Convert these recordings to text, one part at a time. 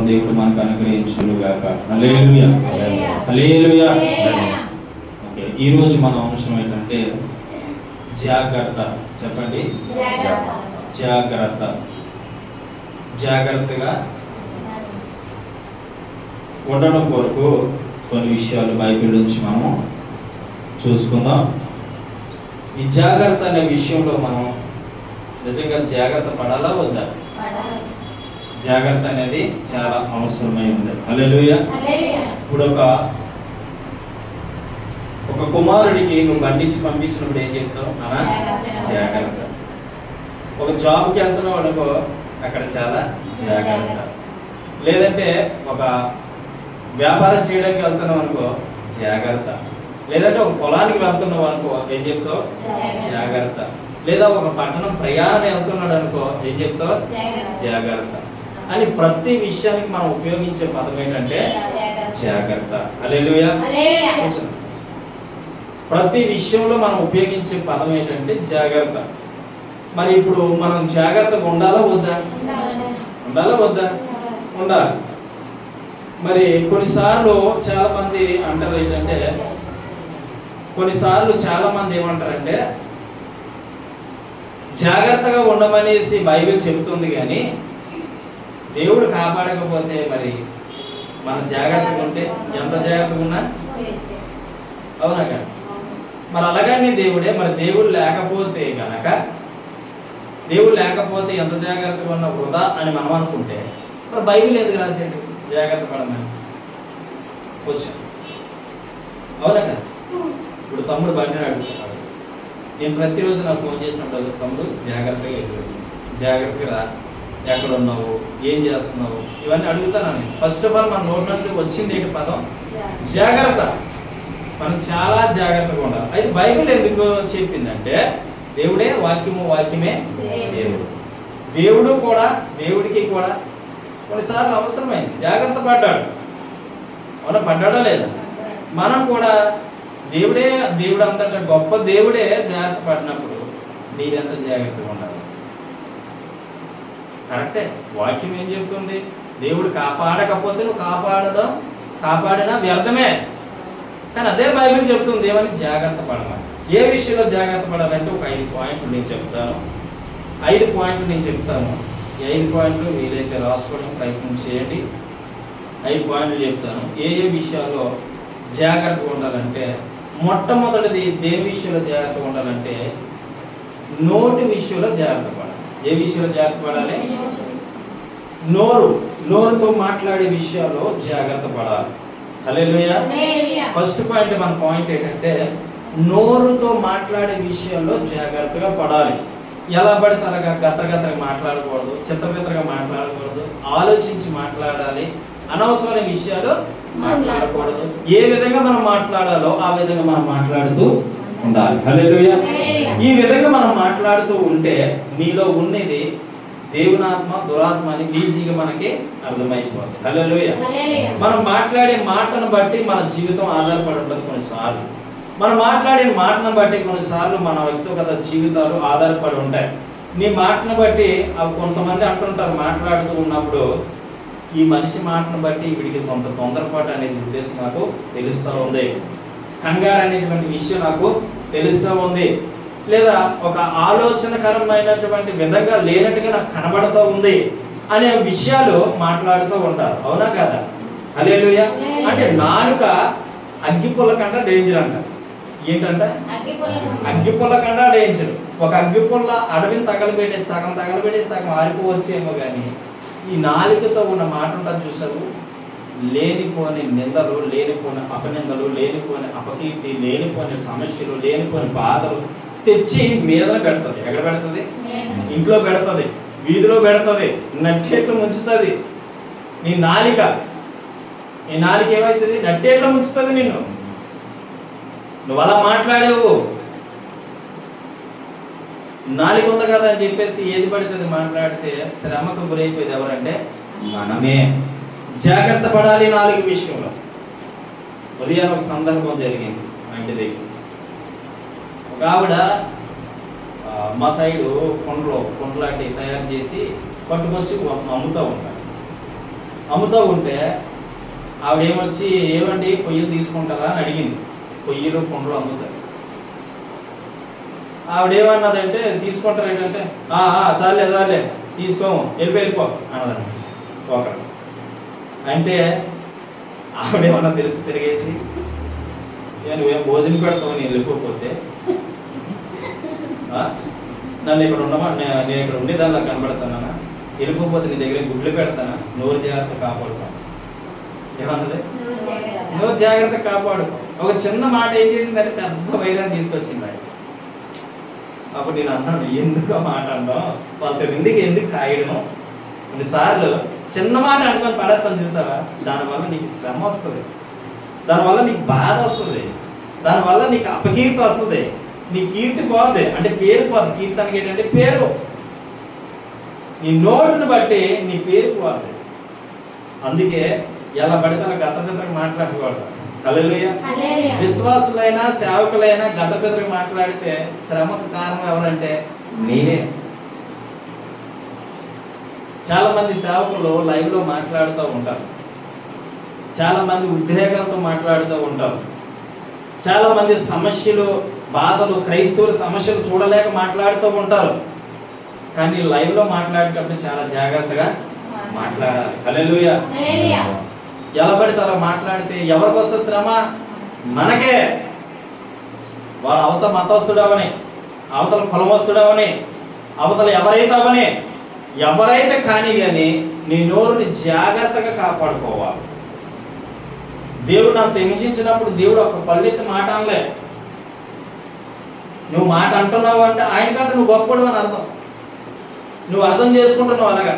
దేవుడు మనకు అనుగ్రహించును గాక. హల్లెలూయా హల్లెలూయా. ఓకే, ఈరోజు మన అంశం ఏంటంటే జాగ్రత్త. చెప్పండి, జాగ్రత్త. జాగ్రత్తగా ఉండడం కొరకు కొన్ని విషయాలు బైబిల్ నుంచి మనము చూసుకుందాం. ఈ జాగ్రత్త అనే విషయంలో మనం నిజంగా జాగ్రత్త పడాలా వద్దా? జాగ్రత్త అనేది చాలా అవసరమై ఉంది. హల్లెలూయా. ఇప్పుడు ఒక కుమారుడికి నువ్వు బండిచ్చి పంపించినప్పుడు ఏం చెప్తావు? జాగ్రత్త. ఒక జాబ్కి వెళ్తున్నావు అనుకో, అక్కడ చాలా జాగ్రత్త. లేదంటే ఒక వ్యాపారం చేయడానికి వెళ్తున్నావు అనుకో, జాగ్రత్త. లేదంటే ఒక పొలానికి వెళ్తున్నావు అనుకో, ఏం చెప్తావు? జాగ్రత్త. లేదా ఒక పట్టణం ప్రయాణం వెళ్తున్నాడు అనుకో, ఏం చెప్తావు? జాగ్రత్త. అని ప్రతి విషయానికి మనం ఉపయోగించే పదం ఏంటంటే జాగ్రత్త. హల్లెలూయా. ప్రతి విషయంలో మనం ఉపయోగించే పదం ఏంటంటే జాగ్రత్త. మరి ఇప్పుడు మనం జాగ్రత్తగా ఉండాలా వద్దా? ఉండాలా వద్దా? ఉండాలి. మరి కొన్నిసార్లు చాలా మంది అంటారు ఏంటంటే, కొన్నిసార్లు చాలా మంది ఏమంటారంటే జాగ్రత్తగా ఉండమనేసి బైబిల్ చెబుతుంది, కానీ దేవుడు కాపాడకపోతే మరి మన జాగ్రత్తగా ఉంటే ఎంత జాగ్రత్తగా ఉన్నా అవునా కదా? మరి అలాగని దేవుడే, మరి దేవుడు లేకపోతే గనక, దేవుడు లేకపోతే ఎంత జాగ్రత్తగా ఉన్నా వృధా అని మనం అనుకుంటే మరి బైబిల్ ఎందుకు రాసాడు జాగ్రత్త పడమని? వచ్చాం, అవునా కదా? ఇప్పుడు తమ్ముడు బండి అడుగుతున్నాడు, నేను ప్రతిరోజు నాకు ఫోన్ చేసినప్పుడు తమ్ముడు జాగ్రత్తగా ఎదురు, జాగ్రత్తగా రా, ఎక్కడ ఉన్నావు, ఏం చేస్తున్నావు, ఇవన్నీ అడుగుతాను నేను. ఫస్ట్ ఆఫ్ ఆల్ మన నోటి నుండి వచ్చింది ఏంటి పదం? జాగ్రత్త. మనం చాలా జాగ్రత్తగా ఉండాలి. అయితే బైబిల్ ఎందుకు చెప్పిందంటే దేవుడే వాక్యము, వాక్యమే దేవుడు. దేవుడు కూడా, దేవుడికి కూడా కొన్నిసార్లు అవసరమైంది జాగ్రత్త పడ్డాడు. అవునా, పడ్డాడా లేదా? మనం కూడా దేవుడే, దేవుడు అంతటా గొప్ప దేవుడే జాగ్రత్త పడినప్పుడు నీవెంత జాగ్రత్తగా ఉండాలి? కరెక్టే. వాక్యం ఏం చెప్తుంది? దేవుడు కాపాడకపోతే నువ్వు కాపాడినా వ్యర్థమే. కానీ అదే బైబిల్ చెప్తుంది ఏమని? జాగ్రత్త పడమని. ఏ విషయంలో జాగ్రత్త పడాలంటే ఒక 5 పాయింట్లు నేను చెప్తాను. 5 పాయింట్లు నేను చెప్తాను. ఈ 5 పాయింట్లు వీలైతే రాసుకోవడానికి ప్రయత్నం చేయండి. 5 పాయింట్లు చెప్తాను. ఏ విషయాల్లో జాగ్రత్తగా ఉండాలంటే, మొట్టమొదటిది దేని విషయంలో జాగ్రత్తగా ఉండాలంటే నోటి విషయంలో జాగ్రత్త పడాలి. ఏ విషయంలో జాగ్రత్త పడాలి? నోరుతో మాట్లాడే విషయాల్లో జాగ్రత్త పడాలి. హల్లెలూయా. ఫస్ట్ పాయింట్, మన పాయింట్ ఏంటంటే నోరుతో మాట్లాడే విషయాల్లో జాగ్రత్తగా పడాలి. ఎలా పడితే అలాగా గతరగతరగా మాట్లాడకూడదు, చిత్రవిత్రగా మాట్లాడకూడదు, ఆలోచించి మాట్లాడాలి. అనవసరమైన విషయాలు మాట్లాడకూడదు. ఏ విధంగా మనం మాట్లాడాలో ఆ విధంగా మనం మాట్లాడుతూ ఉండాలి. హల్లెలూయా. ఈ విధంగా మనం మాట్లాడుతూ ఉంటే నీలో ఉన్నది దేవునాత్మ, దురాత్మ అని ఈజీగా మనకి అర్థమైపోతుంది. హల్లెలూయా. మనం మాట్లాడే మాటను బట్టి మన జీవితం ఆధారపడి ఉంటుంది. కొన్నిసార్లు మనం మాట్లాడే మాటను బట్టి కొన్నిసార్లు మన వ్యక్తిగత జీవితాలు ఆధారపడి ఉంటాయి. నీ మాటను బట్టి కొంతమంది అంటుంటారు మాట్లాడుతూ ఉన్నప్పుడు, ఈ మనిషి మాటను బట్టి వీడికి కొంత తొందరపాటు అనేది ఉద్దేశం నాకు తెలుస్తూ ఉంది, కంగారు అనేటువంటి విషయం నాకు తెలుస్తూ ఉంది, లేదా ఒక ఆలోచనకరమైనటువంటి విధంగా లేనట్టుగా నాకు కనబడుతూ ఉంది అనే విషయాలు మాట్లాడుతూ ఉంటారు. అవునా కదా? హల్లెలూయా. అంటే నాలుక అగ్గిపుల్ల కంటే డేంజర్ అంట. ఏంటంటే అగ్గిపుల్ల కంటే డేంజర్. ఒక అగ్గిపుల్ల అడవిని తగలబెట్టేసి సగం ఆరిపోవచ్చేమో, కానీ ఈ నాలుకతో ఉన్న మాట ఉంటుంది చూసారు, లేనిపోని నిందలు, లేనిపోని అపనిందలు, లేనిపోని అపకీర్తి, లేనిపోని సమస్యలు, లేనిపోని బాధలు తెచ్చి మీద పెడుతుంది. ఎక్కడ పెడుతుంది? ఇంట్లో పెడుతుంది, వీధిలో పెడుతుంది, నట్టేట్లు ముంచుతుంది. నీ నాలిక ఏమవుతుంది? నట్టేట్లు ముంచుతుంది నిన్ను. నువ్వు అలా మాట్లాడేవు, నాలుగు ఉంది కదా అని చెప్పేసి ఏది పడుతుంది మాట్లాడితే శ్రమకు గురైపోయేది ఎవరంటే మనమే. జాగ్రత్త పడాలి నాలుగు విషయంలో. ఉదయం ఒక సందర్భం జరిగింది మా ఇంటి దగ్గర. ఒక ఆవిడ మా సైడు కొండలాంటి తయారు చేసి పట్టుకొచ్చి అమ్ముతూ ఉంటారు. అమ్ముతూ ఉంటే ఆవిడేమొచ్చి ఏమండి పొయ్యిలు తీసుకుంటారా అని అడిగింది. పొయ్యిలు పండ్లు అమ్ముతారు. ఆవిడేమన్నదంటే తీసుకుంటారు ఏంటంటే చాలే చాలే తీసుకోము వెళ్ళిపో అన్నదన్నమాట. ఒకరు అంటే ఆవిడేమన్నా తెలిసి తిరిగేసి నువ్వేం భోజనం పెడతావు నేను వెళ్ళిపోతే నన్ను ఇక్కడ ఉండమా నేను ఇక్కడ ఉండేదానిలా కనబడతానా? వెళ్ళిపోతే నీ దగ్గర గుడ్లు పెడతానా? నోరు జాగ్రత్త కాపాడుకో. ఏమన్నది? నోరు జాగ్రత్త కాపాడుకో. ఒక చిన్న మాట ఏం చేసిందంటే పెద్ద వైరాన్ని తీసుకొచ్చింది ఆయన. అప్పుడు నేను అన్నాను, ఎందుకు మాట అన్నావు? వాళ్ళతో రెండుకి ఎందుకు కాయడం? కొన్నిసార్లు చిన్న మాట అనుకొని పడతాను చూసావా, దానివల్ల నీకు శ్రమ వస్తుంది, దానివల్ల నీకు బాధ వస్తుంది, దానివల్ల నీకు అపకీర్తి వస్తుంది, నీ కీర్తి పోతుంది. అంటే పేరు పోతుంది. కీర్తనకి ఏంటంటే పేరు. నీ నోటును బట్టి నీ పేరు పోతుంది. అందుకే ఎలా పడితే అలా గతపెద్దకు మాట్లాడకూడదు. హల్లెలూయా. విశ్వాసులైనా సేవకులైనా గతపెద్దకు మాట్లాడితే శ్రమకు కారణం ఎవరంటే నేనే. చాలా మంది సేవకులు లైవ్ లో మాట్లాడుతూ ఉంటారు, చాలా మంది ఉద్రేకాలతో మాట్లాడుతూ ఉంటారు, చాలా మంది సమస్యలు బాధలు క్రైస్తవుల సమస్యలు చూడలేక మాట్లాడుతూ ఉంటారు. కానీ లైవ్ లో మాట్లాడేటప్పుడు చాలా జాగ్రత్తగా మాట్లాడాలి. హల్లెలూయా. ఎలా పడితే అలా మాట్లాడితే ఎవరికి వస్తే శ్రమ? మనకే. వాడు అవతల మతస్థుడవని, అవతల కులమస్తుడవని, అవతల ఎవరైతే కానీ నీ నోరుని జాగ్రత్తగా కాపాడుకోవాలి. దేవుడు అంత హింసించినప్పుడు దేవుడు ఒక పల్లెత్తి మాట అనలే. నువ్వు మాట అంటున్నావు అంటే ఆయన కంటే నువ్వు గొప్పడు అని అర్థం. నువ్వు అర్థం చేసుకుంటున్నావు. అలాగా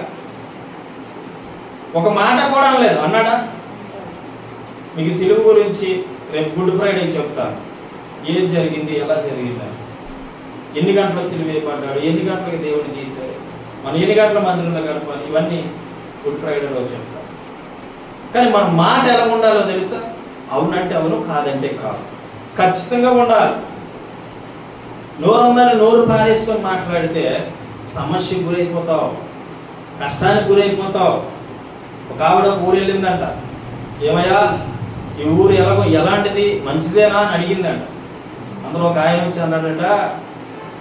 ఒక మాట కూడా అనలేదు. అన్నాడా? మీకు సిలువ గురించి రేపు గుడ్ ఫ్రైడే చెప్తాను. ఏం జరిగింది, ఎలా జరిగింది, ఎన్ని గంటల సిలువ వేయబడ్డాడు, ఎన్ని గంటలకు దేవుడిని తీశారు, మనం ఎన్ని గంటల మందిరంలో గడపాలి, ఇవన్నీ గుడ్ ఫ్రైడేలో చెప్తాను. కానీ మన మాట ఎలా ఉండాలో తెలుసా? అవునంటే అవును, కాదంటే కాదు. ఖచ్చితంగా ఉండాలి. నోరుందని నోరు పారేసుకొని మాట్లాడితే సమస్యకు గురైపోతావు, కష్టానికి గురైపోతావు. ఒక ఆవిడ ఊరు వెళ్ళిందంట. ఏమయ్యా ఈ ఊరు ఎలాంటిది, మంచిదేనా అని అడిగిందంట. అందులో ఒక ఆయన వచ్చి అన్నాడట,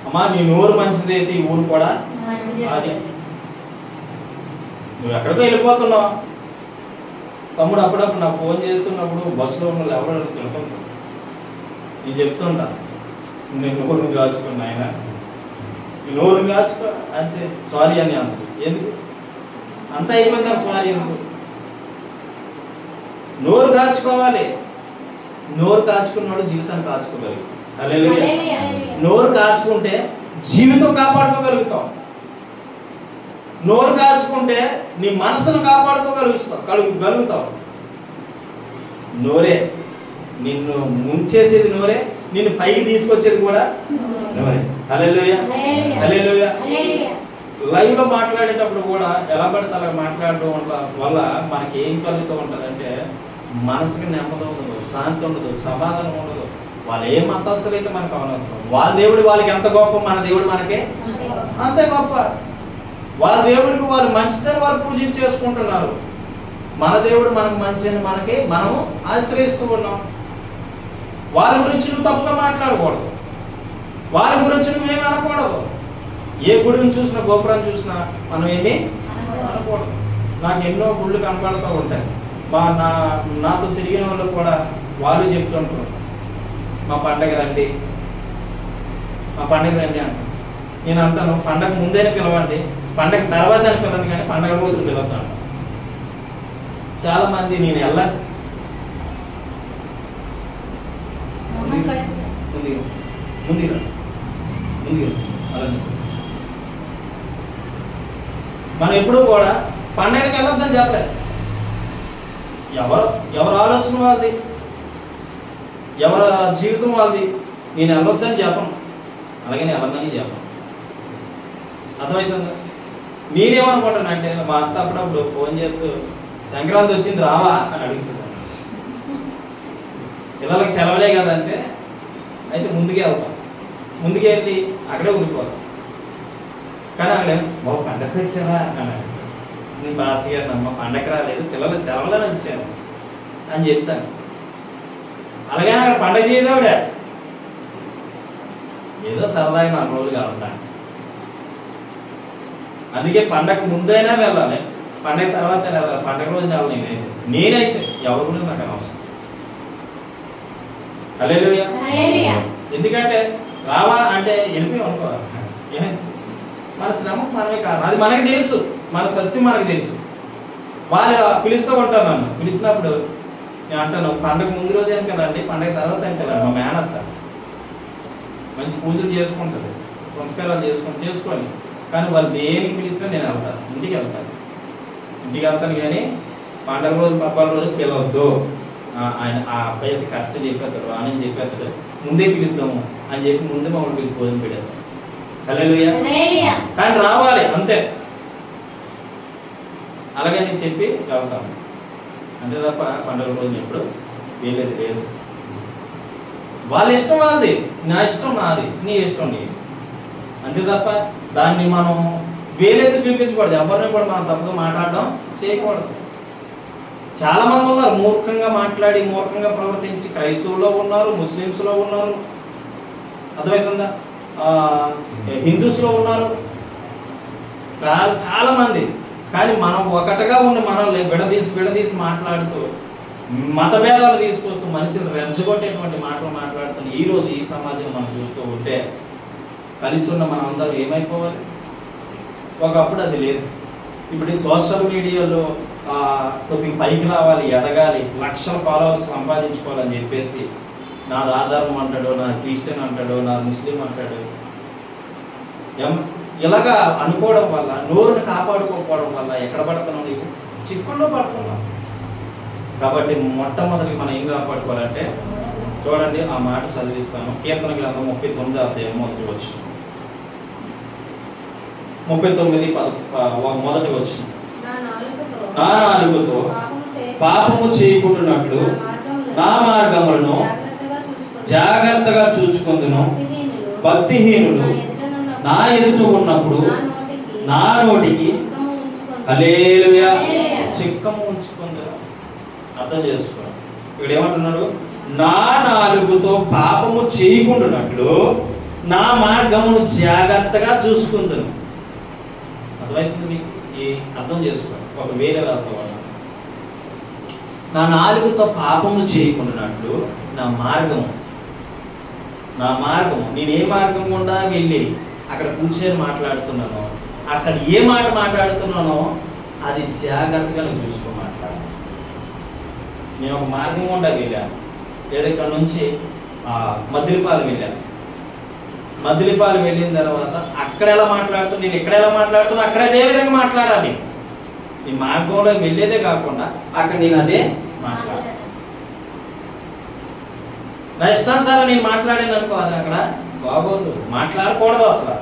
అమ్మా నీ నోరు మంచిదైతే ఈ ఊరు కూడా అదే. నువ్వు ఎక్కడికో వెళ్ళిపోతున్నావు. తమ్ముడు అప్పుడప్పుడు నాకు ఫోన్ చేస్తున్నప్పుడు బస్సులో ఉన్న వాళ్ళు ఎవరు తెలుపుకుంటారు. నేను చెప్తుంటా, నేను నోరుని కాచుకున్నా ఆయన, ఈ నోరుని కాచుకో అంతే. సారీ అని అంత ఎందుకు అంత అయిపోయిందా? సారీ ఎందుకు? నోరు కాచుకోవాలి. నోరు కాచుకున్నాడు జీవితాన్ని కాచుకోగలుగుతాం. హల్లెలూయా. నోరు కాచుకుంటే జీవితం కాపాడుకోగలుగుతాం. నోరు కాచుకుంటే నీ మనసును కాపాడుకోగలుగుతావు. నోరే నిన్ను ముంచేసేది, నోరే నిన్ను పైకి తీసుకొచ్చేది కూడా నోరే. హల్లెలూయా. హల్లెలూయా. లైవ్ లో మాట్లాడేటప్పుడు కూడా ఎలా పడితే అలా మాట్లాడడం వల్ల మనకి ఏం కలుగుతూ ఉంటుందంటే మనసుకి నెమ్మది ఉండదు, శాంతి ఉండదు, సమాధానం ఉండదు. వాళ్ళు ఏం అంతస్తులు అయితే మనకు అవనవసరం. వాళ్ళ దేవుడు వాళ్ళకి ఎంత గొప్ప, మన దేవుడు మనకే అంతే గొప్ప. వాళ్ళ దేవుడికి వాళ్ళు మంచిదని వాళ్ళు పూజించేసుకుంటున్నారు. మన దేవుడు మనకు మంచి అని మనము ఆశ్రయిస్తూ ఉన్నాం. వాళ్ళ గురించి నువ్వు తప్పుగా మాట్లాడకూడదు, వాళ్ళ గురించి నువ్వేమి అనకూడదు. ఏ గుడిని చూసినా, గోపురాన్ని చూసినా మనం ఏమీ అనకూడదు. నాకు ఎన్నో గుళ్ళు కనపడుతూ ఉంటాయి. నాతో తిరిగిన వాళ్ళు కూడా వాళ్ళు చెప్తుంటారు, మా పండగ రండి అంటారు. నేను అంటాను, పండగ ముందైనా పిలవండి, పండగ తర్వాత అని పిలవను, కానీ పండగ రోజులు పిలుస్తాను. చాలా మంది నేను వెళ్ళాలి ముందుగా అలా మనం ఎప్పుడూ కూడా పండగకి వెళ్ళొద్దని చెప్పలేదు. ఎవరు ఆలోచన వాళ్ళది, ఎవరి జీవితం వాళ్ళది. నేను వెళ్ళొద్దని చెప్పను, అలాగే నేను వెళ్ళొద్దని చెప్పను. అర్థమవుతుందా? నేనేమనుకుంటానంటే మా అత్త అప్పుడప్పుడు ఫోన్ చేస్తూ సంక్రాంతి వచ్చింది రావా అని అడుగుతున్నాను. పిల్లలకి సెలవులే కదంటే అయితే ముందుకే వెళ్తాం, ముందుకే వెళ్ళి అక్కడే ఉండిపోతాం. కానీ అక్కడే బాబు పండగకి వచ్చావా అని అడుగుతాను. నేను పాస్ గారిని అమ్మ పండగ రాలేదు, పిల్లలు సెలవులను వచ్చాను అని చెప్తాను. అలాగే అక్కడ పండగ చేయదావిడ, ఏదో సరదాగా 4 రోజులు కావాలి. అందుకే పండగ ముందైనా వెళ్ళాలి, పండగ తర్వాత వెళ్ళాలి, పండగ రోజు వెళ్ళాలి. నేనైతే ఎవరు కూడా నాకు అనవసరం. హల్లెలూయా. ఎందుకంటే రావా అంటే వెళ్ళిపోయాం అనుకో, మన శ్రమ మనమే కాదు, అది మనకి తెలుసు, మన సత్యం మనకు తెలుసు. వాళ్ళు పిలుస్తూ ఉంటారు నన్ను, పిలిచినప్పుడు నేను అంటాను పండగ ముందు రోజు ఏం కదండి, పండగ తర్వాత ఏం కదండి. మా మేనత్త మంచి పూజలు చేసుకుంటుంది, పురస్కారాలు చేసుకొని కానీ వాళ్ళు దేనికి పిలిచినా నేను వెళ్తాను, ఇంటికి వెళ్తాను. కానీ పండగ రోజు పబ్బాల రోజు పిలవద్దు, ఆయన ఆ అబ్బాయి అయితే కరెక్ట్ చెప్పేస్తాడు, అని చెప్పేస్తాడు, ముందే పిలుద్దాము అని చెప్పి ముందే మమ్మల్ని పిలిచి భోజనం పెడతాం. హల్లెలూయా. కానీ రావాలి అంతే, అలాగే నేను చెప్పి వెళ్తాను అంతే తప్ప పండుగ రోజు ఎప్పుడు వీలేదు లేదు. వాళ్ళ ఇష్టం వాళ్ళది, నా ఇష్టం నాది, నీ ఇష్టం నీ, అంతే తప్ప దాన్ని మనం వేలైతే చూపించకూడదు, ఎవరిని కూడా మనం తప్పుగా మాట్లాడడం చేయకూడదు. చాలా మంది ఉన్నారు మూర్ఖంగా మాట్లాడి మూర్ఖంగా ప్రవర్తించి, క్రైస్తవుల్లో ఉన్నారు, ముస్లిమ్స్లో ఉన్నారు, అర్థమవుతుందా, హిందూస్లో ఉన్నారు, చాలా మంది. కానీ మనం ఒకటిగా ఉండి మనం విడదీసి మాట్లాడుతూ మతభేదాలు తీసుకొస్తూ మనుషులు రెచ్చగొట్టేటువంటి మాటలు మాట్లాడుతున్న ఈ రోజు ఈ సమాజం మనం చూస్తూ ఉంటే కలిసి ఉన్న మనం అందరం ఏమైపోవాలి? ఒకప్పుడు అది లేదు. ఇప్పుడు ఈ సోషల్ మీడియాలో కొద్దిగా పైకి రావాలి, ఎదగాలి, లక్షల ఫాలోవర్స్ సంపాదించుకోవాలని చెప్పేసి నాది ఆధారం అంటాడు, నా క్రిస్టియన్ అంటాడు, నా ముస్లిం అంటాడు. ఇలాగా అనుకోవడం వల్ల, నోరుని కాపాడుకోకపోవడం వల్ల ఎక్కడ పడుతున్నాం? నీకు చిక్కుల్లో పడుతున్నాం. కాబట్టి మొట్టమొదటి మనం ఏం కాపాడుకోవాలంటే చూడండి, ఆ మాట చదివిస్తాను. కీర్తన గ్రంథం 39వ అధ్యాయం మొదటి వచనం, 39 మొదటి వచనం. నా నాలుకతో పాపము చేయకుండానట్లు నా మార్గములను జాగ్రత్తగా చూచుకొందును. భక్తిహీనులు నా ఎదుట ఉన్నప్పుడు నా నోటికి హల్లెలూయా చిక్కము ఉంచుకుందును. అర్థం చేసుకోండి, ఇక్కడ ఏమంటున్నాడు? నా నాలుగుతో పాపము చేయకుండానట్లు నా మార్గమును జాగ్రత్తగా చూసుకుందును. అర్థమవుతుంది మీకు? ఈ అర్థం చేసుకోండి. ఒక వేరే అర్థం, నా నాలుగుతో పాపము చేయకుండానట్లు నా మార్గము నేను ఏ మార్గం గుండా వెళ్ళి అక్కడ కూర్చొని మాట్లాడుతున్నానో, అక్కడ ఏ మాట మాట్లాడుతున్నానో అది జాగ్రత్తగా నేను చూసుకో మాట్లాడాలి. నేను ఒక మార్గం గుండా వెళ్ళాను, లేదా ఇక్కడ నుంచి మద్దిలిపాలెం వెళ్ళాను. మద్దిలిపాలెం వెళ్ళిన తర్వాత అక్కడ ఎలా మాట్లాడుతున్నా, నేను ఎక్కడ ఎలా మాట్లాడుతున్నా అక్కడ అదే విధంగా మాట్లాడాలి. ఈ మార్గంలో వెళ్ళేదే కాకుండా అక్కడ నేను అదే మాట్లాడాలి. నా ఇష్టానుసారం నేను మాట్లాడాను అనుకో, అది అక్కడ బాగోదు, మాట్లాడకూడదు అసలు.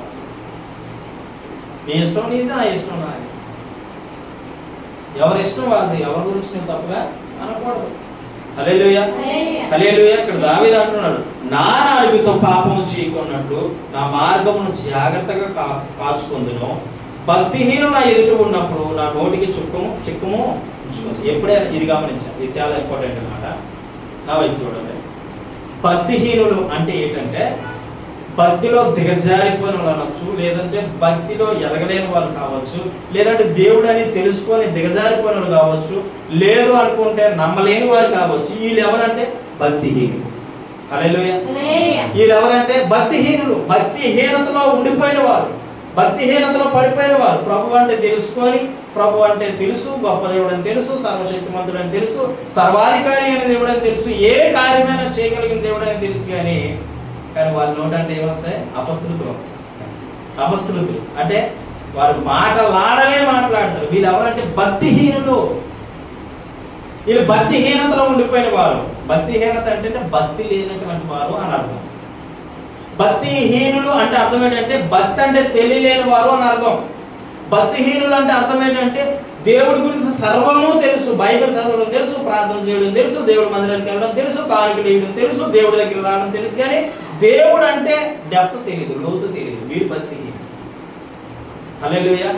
నీ ఇష్టం నీది, నా ఇష్టం నాది, ఎవరి ఇష్టం వాళ్ళది, ఎవరి గురించి నేను తప్పుగా అనకూడదు. హల్లెలూయా. హల్లెలూయా. ఇక్కడ దావీదు అంటున్నాడు, నా నాలుగుతో పాపము చేయకున్నట్లు నా మార్గమును జాగ్రత్తగా కాచుకుందును. భక్తిహీనులు నా ఎదుట ఉన్నప్పుడు నా నోటికి చిక్కము ఉంచుకుంది. ఎప్పుడే ఇది గమనించాలి, ఇది చాలా ఇంపార్టెంట్ అన్నమాట. నా వైపు చూడండి. భక్తిహీనులు అంటే ఏంటంటే భక్తిలో దిగజారిపోయిన వాళ్ళు అనొచ్చు, లేదంటే భక్తిలో ఎదగలేని వాళ్ళు కావచ్చు, లేదంటే దేవుడు అని తెలుసుకొని దిగజారిపోయిన వాళ్ళు కావచ్చు, లేదు అనుకుంటే నమ్మలేని వారు కావచ్చు. వీళ్ళు ఎవరంటే భక్తిహీనులు. హల్లెలూయా. వీళ్ళు ఎవరంటే భక్తిహీనులు, భక్తిహీనతలో ఉండిపోయిన వారు, భక్తిహీనతలో పడిపోయిన వారు. ప్రభు అంటే తెలుసుకొని, ప్రభు అంటే తెలుసు, గొప్ప దేవుడు అని తెలుసు, సర్వశక్తిమంతుడు అని తెలుసు, సర్వాధికారి అయిన దేవుడు అని తెలుసు, ఏ కార్యమైనా చేయగలిగిన దేవుడు అని తెలుసు. కానీ వాళ్ళ నోట అంటే ఏమొస్తాయి? అపశృతులు వస్తాయి. అపశృతులు అంటే వారు మాటలాడలే మాట్లాడతారు. వీళ్ళు ఎవరంటే భక్తిహీనులు. వీళ్ళు భక్తిహీనతలో ఉండిపోయిన వారు. భక్తిహీనత అంటే భక్తి లేనటువంటి వారు అని అర్థం. భక్తిహీనులు అంటే అర్థం ఏంటంటే భక్తి అంటే తెలియలేని వారు అని అర్థం. భక్తిహీనులు అంటే అర్థం ఏంటంటే దేవుడి గురించి సర్వము తెలుసు, బైబిల్ చదవడం తెలుసు, ప్రార్థన చేయడం తెలుసు, దేవుడి మందిరానికి వెళ్ళడం తెలుసు, కానుకలు వేయడం తెలుసు, దేవుడి దగ్గర రావడం తెలుసు, కానీ దేవుడు అంటే డెప్త్ తెలియదు, లోతు తెలియదు. వీరు భక్తిహీనులు. హల్లెలూయా.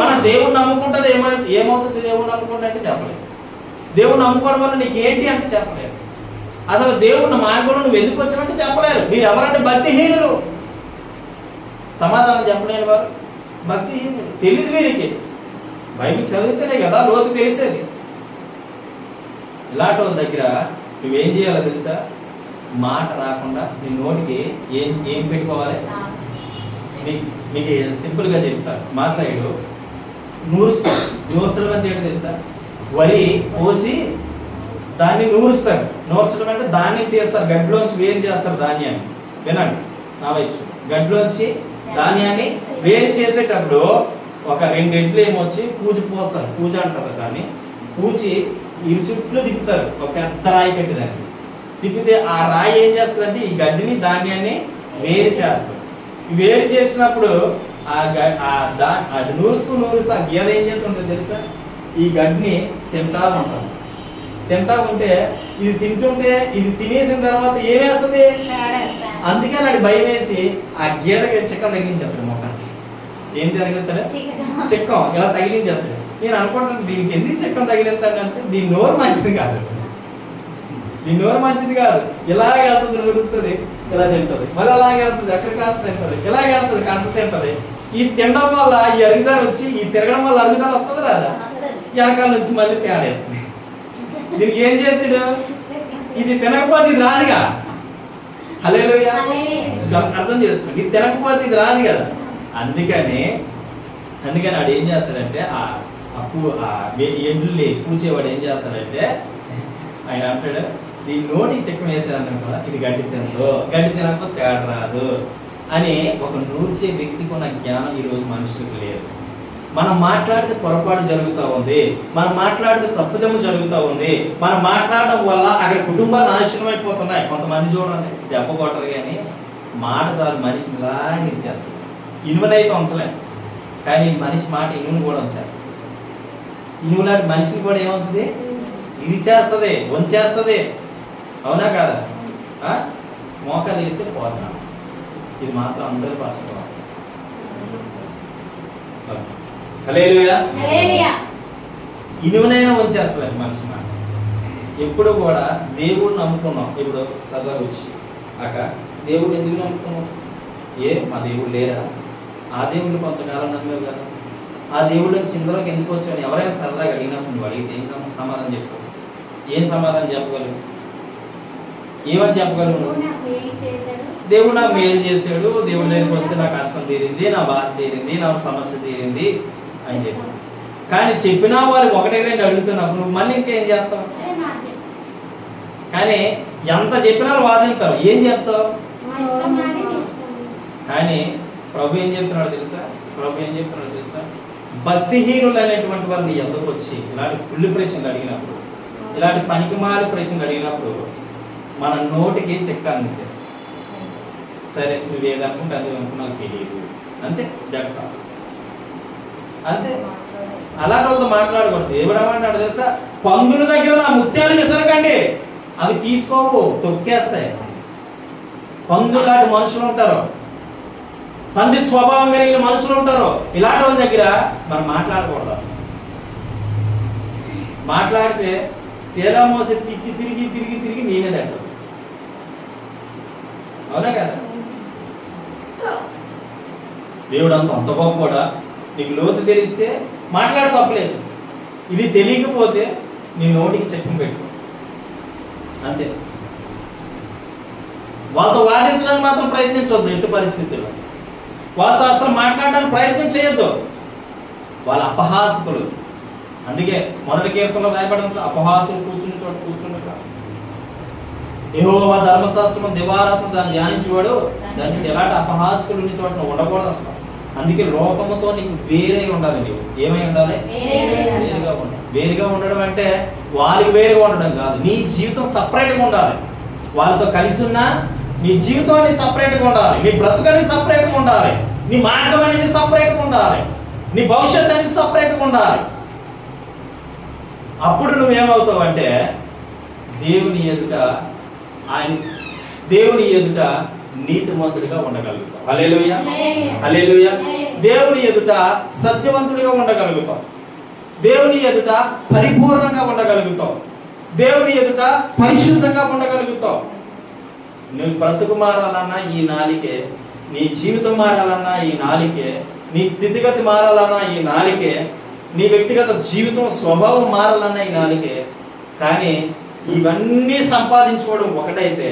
మనం దేవుణ్ణి నమ్ముకుంటారు ఏమవుతుంది? దేవుణ్ణి నమ్ముకుంటా అంటే చెప్పలేదు. దేవుణ్ణి నమ్ముకోవడం వల్ల నీకు ఏంటి అంటే చెప్పలేదు. అసలు దేవుణ్ణి మాయకుండా నువ్వు ఎందుకు వచ్చినట్టు చెప్పలేరు. మీరు ఎవరంటే భక్తిహీనులు. సమాధానం చెప్పలేని వారు భక్తిహీనులు. తెలియదు వీరికి. బైబిల్ చదివితేనే కదా లోతు తెలిసేది. ఇలాంటి వాళ్ళ దగ్గర నువ్వేం చేయాలో తెలుసా? మాట రాకుండా నీ నోటికి ఏం పెట్టుకోవాలి? మీకు సింపుల్ గా చెప్తారు. మా సైడు నూర్చడం అంటే ఏంటి తెలుసా? వరి పోసి దాన్ని నూరుస్తారు. నూర్చడం అంటే దాన్ని తీస్తారు, గడ్డిలోంచి వేరు చేస్తారు ధాన్యాన్ని. వినండి నా వైపు. గడ్డిలోంచి ధాన్యాన్ని వేరు చేసేటప్పుడు ఒక 2 ఎడ్లు ఏమొచ్చి పూజ పోస్తారు. పూజ అంటారు దాన్ని. పూచి ఈ చుట్టూ తిప్పుతారు. ఒక పెద్ద రాయి కట్టి దాన్ని తిప్పితే ఆ రాయి ఏం చేస్తుందంటే ఈ గడ్డిని ధాన్యాన్ని వేరు చేస్తారు. వేరు చేసినప్పుడు అది నూరుస్తూ ఆ గీద ఏం చేస్తుందో తెలుసా? ఈ గడ్డిని తింటా ఉంటాం. తింటా ఉంటే ఇది తింటుంటే ఇది తినేసిన తర్వాత ఏమేస్తుంది? అందుకని అది భయం వేసి ఆ గీదకి చిక్కం తగిలించేస్తాడు మొక్కకి. ఏం తగిలిస్తాడు? చిక్కం ఇలా తగిలించేస్తాడు. నేను అనుకుంటాను దీనికి ఎందుకు చిక్కం తగిలిస్తాడు అంటే దీని నోరు మంచిది కాదు. దీని నోరు మంచిది కాదు. ఇలాగే వెళ్తుంది, నూరుతుంది, ఇలా తింటది. మళ్ళీ అలాగే వెళ్తుంది, ఎక్కడ కాస్త తింటది, ఇలాగే వెళ్తుంది, కాస్త తింటది. ఈ తినడం వల్ల ఈ అరుగుదల వచ్చి ఈ తిరగడం వల్ల అరుగుదల వస్తుంది రాదా? వెనకాల నుంచి మళ్ళీ పేడేస్తుంది. దీనికి ఏం చేస్తాడు? ఇది తినకపోతే ఇది రాదుగా. హల్లెలూయా. అర్థం చేసుకోండి. ఇది తినకపోతే ఇది రాదు కదా. అందుకని వాడు ఏం చేస్తాడంటే ఆ ఎండ్లు పూచేవాడు ఏం చేస్తాడంటే ఆయన అంటాడు దీని నోటికి చెక్కం వేసేదన్నమాట. ఇది గడ్డి తినదు, గడ్డి తినకపోతే తేడా రాదు అని ఒక నూర్చే వ్యక్తికి ఉన్న జ్ఞానం ఈ రోజు మనుషులకు లేదు. మనం మాట్లాడితే పొరపాటు జరుగుతూ ఉంది, మనం మాట్లాడితే తప్పుదమ్ము జరుగుతూ ఉంది. మనం మాట్లాడడం వల్ల అక్కడ కుటుంబాలు నాశనం అయిపోతున్నాయి. కొంతమంది చూడండి దెబ్బ కొట్టరు కానీ మాట చాలు మనిషిని లాగా ఇచ్చేస్తుంది. ఇనుమునైతే ఉంచలేం కానీ మనిషి మాట ఇనుమును కూడా ఉంచేస్తుంది. ఇనుములాంటి మనిషిని కూడా ఏమవుతుంది? ఇరిచేస్తుంది, వంచేస్తుంది. అవునా కాదా? మోకాలు వేస్తే పోతున్నాం. ఇది మాత్రం అందరి భాషలో వస్తుంది. హల్లెలూయా. ఇనుమునైనా వంచేస్తుంది మనిషి మాట. ఎప్పుడు కూడా దేవుడు నమ్ముకున్నాం. ఇప్పుడు సదా వచ్చి అక్క దేవుడు ఎందుకు నమ్ముకున్నాం? మా దేవుడు లేరా? ఆ దేవుడు కొంతకాలం నమ్మేవు కదా. ఆ దేవుడు చింతలోకి ఎందుకు వచ్చాడు? ఎవరైనా సరదాగా అడిగినప్పుడు నువ్వు అడిగితే ఏం సమాధానం చెప్పు? ఏం సమాధానం చెప్పగలవు? ఏమని చెప్పగలవు? దేవుడు నాకు మేలు చేశాడు, దేవుడి దగ్గరికి వస్తే నా కష్టం తీరింది, నా బాధ తీరింది, నా సమస్య తీరింది అని చెప్పి. కానీ చెప్పినా వాళ్ళు 1-2 అడుగుతున్నప్పుడు నువ్వు మళ్ళీ ఇంకేం చేస్తావు? కానీ ఎంత చెప్పినా వాదిస్తావు. ఏం చెప్తావు? కానీ ప్రభు ఏం చెప్తున్నాడు తెలుసా? భక్తిహీనులు అనేటువంటి వారిని ఎందుకు వచ్చి ఇలాంటి పుల్లి ప్రశ్నలు అడిగినప్పుడు, ఇలాంటి పనికిమాలి ప్రశ్నలు అడిగినప్పుడు మన నోటికి చెక్కాలని చేస్తాం. సరే నువ్వేదనుకుంటే అది నాకు తెలియదు అంతే. That's all. అంతే. అలాంటి వాళ్ళతో మాట్లాడకూడదు. ఏమన్నాడు తెలుసా? పందుల దగ్గర నా ముత్యాలు విసరకండి, అవి తీసుకోవు, తొక్కేస్తాయి. పందులాంటి మనుషులు ఉంటారు, పంది స్వభావం కలిగిన మనుషులు ఉంటారు. ఇలాంటి వాళ్ళ దగ్గర మనం మాట్లాడకూడదు. అసలు మాట్లాడితే తేలా మోసే తిరిగి నీ మీద అంటారు. అవునా కదా? దేవుడు అంత గొప్ప కూడా. నీకు లోతు తెలిస్తే మాట్లాడ తప్పలేదు. ఇది తెలియకపోతే నీ నోటికి చెక్కం పెట్టు అంతే. వాళ్ళతో వాదించడానికి మాత్రం ప్రయత్నించవద్దు. ఎట్టి పరిస్థితుల్లో వాళ్ళతో అసలు మాట్లాడడానికి ప్రయత్నం చేయొద్దు. వాళ్ళ అపహాసకులు. అందుకే మొదటి కీర్తనలో రాయబడిన అపహాసులు కూర్చుని చోట కూర్చుండక యెహోవా ధర్మశాస్త్రం దివారాత్మ దాన్ని ధ్యానించేవాడు దాన్ని ఎలాంటి అపహాసకులు చోట ఉండకూడదు అసలు. అందుకే లోకముతో నీకు వేరే ఉండాలి. నీవు ఏమై ఉండాలి? వేరుగా ఉండాలి. వేరుగా ఉండడం అంటే వాళ్ళకి వేరుగా ఉండడం కాదు. నీ జీవితం సపరేట్గా ఉండాలి. వాళ్ళతో కలిసి ఉన్నా నీ జీవితం అనేది సపరేట్గా ఉండాలి. నీ బ్రతుకు అనేది సపరేట్గా ఉండాలి. నీ మార్గం అనేది సపరేట్గా ఉండాలి. నీ భవిష్యత్తు అనేది సపరేట్గా ఉండాలి. అప్పుడు నువ్వేమవుతావు అంటే దేవుని ఎదుట నీతిమంతుడిగా ఉండగలుగుతావు. హల్లెలూయా. హల్లెలూయా. దేవుని ఎదుట సత్యవంతుడిగా ఉండగలుగుతావు, దేవుని ఎదుట పరిపూర్ణంగా ఉండగలుగుతావు, దేవుని ఎదుట పరిశుద్ధంగా ఉండగలుగుతావు. నువ్వు బ్రతుకు మారాలన్నా ఈ నాలికే, నీ జీవితం మారాలన్నా ఈ నాలికే, నీ స్థితిగతి మారాలన్నా ఈ నాలికే, నీ వ్యక్తిగత జీవితం స్వభావం మారాలన్నా ఈ నాలికే. కానీ ఇవన్నీ సంపాదించుకోవడం ఒకటైతే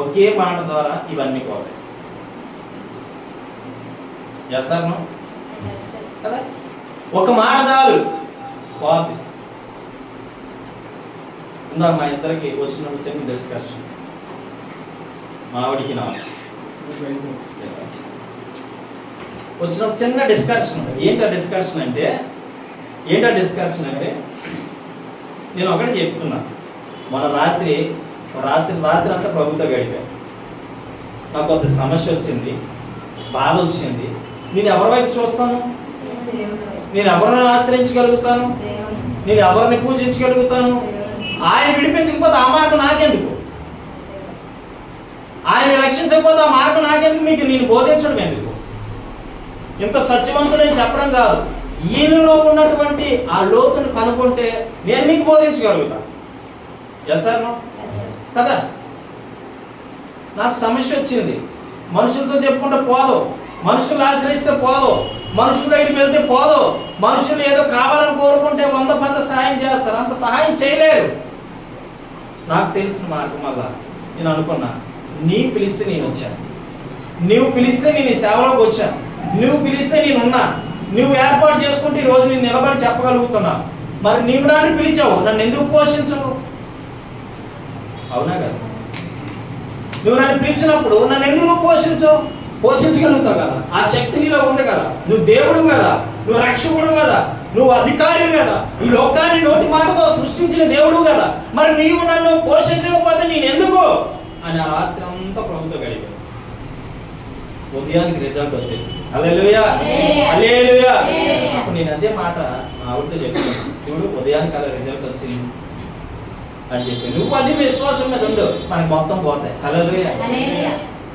ఒకే మాట ద్వారా ఇవన్నీ పోతాయి. చేస్తాను కదా, ఒక మాట చాలు పోతుంది. ఇందా మా ఇద్దరికి వచ్చినప్పుడు చిన్న డిస్కషన్, మావిడికి నా వచ్చినప్పుడు చిన్న డిస్కషన్. ఏంటా డిస్కషన్ అంటే నేను ఒకటి చెప్తున్నా. మన రాత్రి అంతా ప్రభుత్వం గడిపాను. నాకు కొంత సమస్య వచ్చింది, బాధ వచ్చింది. నేను ఎవరి వైపు చూస్తాను? నేను ఎవరిని ఆశ్రయించగలుగుతాను? నేను ఎవరిని పూజించగలుగుతాను? ఆయన విడిపించకపోతే ఆ మార్గం నాకెందుకు? ఆయన రక్షించకపోతే ఆ మార్గం నాకెందుకు? మీకు నేను బోధించడం ఎందుకు? ఇంత సత్యవంతుడని చెప్పడం కాదు, ఈయనలో ఉన్నటువంటి ఆ లోతును కనుక్కుంటే నేను మీకు బోధించగలుగుతా. ఎస్ సార్ కదా. నాకు సమస్య వచ్చింది, మనుషులతో చెప్పుకుంటే పోదు, మనుషులు ఆశ్రయిస్తే పోదు, మనుషుల దగ్గరికి వెళ్తే పోదు. మనుషులు ఏదో కావాలని కోరుకుంటే 100 సహాయం చేస్తారు, అంత సహాయం చేయలేరు. నాకు తెలిసిన మార్గం వల్ల నేను అనుకున్నా, నీ పిలిస్తే నేను వచ్చాను, నువ్వు పిలిస్తే నేను ఈ సేవలోకి వచ్చాను, నువ్వు పిలిస్తే నేనున్నా, నువ్వు ఏర్పాటు చేసుకుంటే ఈ రోజు నేను నిలబడి చెప్పగలుగుతున్నా. మరి నీవు నాన్ని పిలిచావు, నన్ను ఎందుకు పోషించవు? అవునా కదా? నువ్వు నన్ను పిలిచినప్పుడు నన్ను ఎందుకు నువ్వు పోషించవు? పోషించగలుగుతావు కదా, ఆ శక్తి నీలో ఉంది కదా. నువ్వు దేవుడు కదా, నువ్వు రక్షకుడు కదా, నువ్వు అధికారి కదా, ఈ లోకాన్ని నోటి మాటతో సృష్టించిన దేవుడు కదా. మరి నీవు నన్ను పోషించకపోతే నేను ఎందుకు అని ఆ రాత్రి అంతా ప్రభుత్వం గడిపాడు. ఉదయానికి రిజల్ట్ వచ్చేది. హల్లెలూయా, హల్లెలూయా. అప్పుడు నేను అదే మాట మా ఆవిడతో చెప్పాను, చూడు ఉదయానికి అలా రిజల్ట్ వచ్చింది అని చెప్పి. నువ్వు అదే విశ్వాసం మీద ఉండు, మనకి మొత్తం పోతాయి. హల్లెలూయా.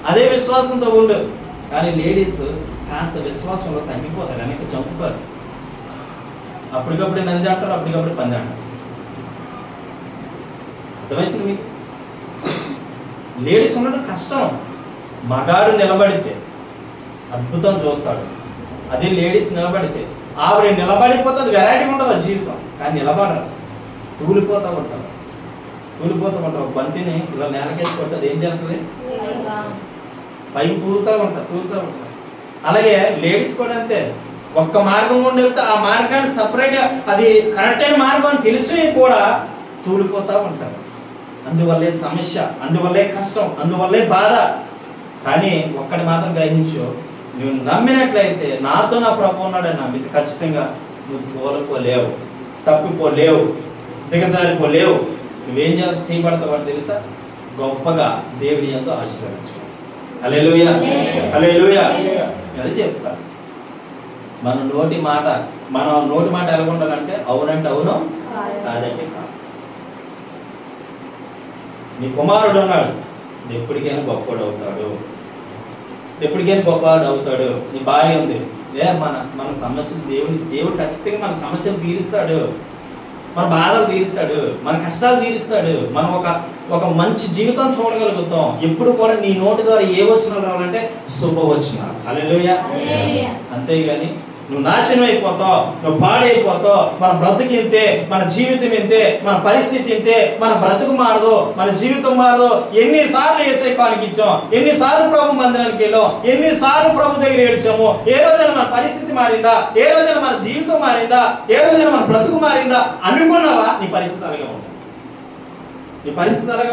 అదే విశ్వాసంతో ఉండు. కానీ లేడీస్ కాస్త విశ్వాసంలో తగ్గిపోతారు, వెనక్కి చంపుతారు. అప్పటికప్పుడు నంది అంటారు, అప్పటికప్పుడు పంది అంటారు. అర్థమైంది మీకు? లేడీస్ ఉండడం కష్టం. మగాడు నిలబడితే అద్భుతం చూస్తాడు, అదే లేడీస్ నిలబడితే ఆవిడ నిలబడిపోతే అది వెరైటీ ఉంటుంది ఆ జీవితం. కానీ నిలబడరు, తూలిపోతూ ఉంటారు. బంతిని ఇలా నేలకేసి కొడితే అది ఏం చేస్తుంది? పైకి తూలుతూ ఉంటారు. అలాగే లేడీస్ కూడా అంతే. ఒక్క మార్గం ఉండి వెళ్తే ఆ మార్గాన్ని సపరేట్, అది కరెక్ట్ అయిన మార్గం అని తెలిసి కూడా తూలిపోతూ ఉంటారు. అందువల్లే సమస్య, అందువల్లే కష్టం, అందువల్లే బాధ. కానీ ఒక్కటి మాత్రం గ్రహించు, నువ్వు నమ్మినట్లయితే, నాతో నా ప్రభు ఉన్నాడని నమ్మితే ఖచ్చితంగా నువ్వు తోలుకోలేవు, తప్పిపోలేవు, దిగజారిపోలేవు. నువ్వేం చేయబడతావు అని తెలుసా? గొప్పగా దేవుని యందు ఆశీర్వదించు. హల్లెలూయా, హల్లెలూయా. అది చెప్తా. మన నోటి మాట ఎలా ఉండాలంటే అవునంటే అవును, కాదంటే కాదు. నీ కుమారుడు ఉన్నాడు, ఎప్పటికైనా గొప్పవాడు అవుతాడు. నీ భార్య ఉంది, మన సమస్యలు దేవుడు ఖచ్చితంగా మన సమస్యలు తీరుస్తాడు, మన బాధలు తీరుస్తాడు, మన కష్టాలు తీరుస్తాడు. మనం ఒక మంచి జీవితం చూడగలుగుతాం. ఎప్పుడు కూడా నీ నోటి ద్వారా ఏ వచనాలు రావాలంటే శుభవచనాలు. హల్లెలూయా. అంతేగాని నువ్వు నాశనం అయిపోతావు, నువ్వు పాడైపోతావు, మన బ్రతుకు ఇంతే, మన జీవితం ఇంతే, మన పరిస్థితి ఇంతే, మన బ్రతుకు మారదు, మన జీవితం మారదు. ఎన్నిసార్లు యేసయ్య కానుక ఇచ్చాం, ఎన్నిసార్లు ప్రభు మందిరానికి వెళ్ళాం, ఎన్నిసార్లు ప్రభు దగ్గర ఏడ్చాము. ఏ రోజైనా మన పరిస్థితి మారిందా? ఏ రోజైనా మన జీవితం మారిందా? ఏ రోజైనా మన బ్రతుకు మారిందా? అనుకున్నావా? నీ పరిస్థితి అలాగే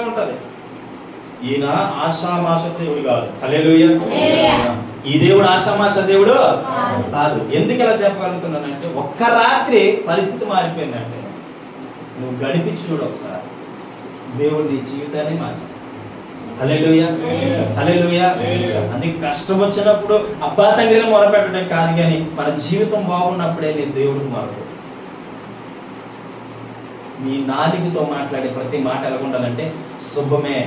ఉంటుంది. ఈయన ఆషామాష దేవుడు కాదు. హల్లెలూయా. ఈ దేవుడు ఆషామాష దేవుడు కాదు. ఎందుకు ఇలా చెప్పగలుగుతున్నానంటే, ఒక్క రాత్రి పరిస్థితి మారిపోయిందంటే నువ్వు గడిపి చూడు ఒకసారి, దేవుడు నీ జీవితాన్ని మార్చేస్తాడు. హల్లెలూయా, హల్లెలూయా. అందుకే కష్టం వచ్చినప్పుడు అబ్బా తండ్రిని మొరపెట్టడం కాదు, కానీ మన జీవితం బాగున్నప్పుడే నీ దేవుడికి మొరపెట్టు. నీ నాలుగుతో మాట్లాడే ప్రతి మాట ఎలా ఉండాలంటే శుభమే.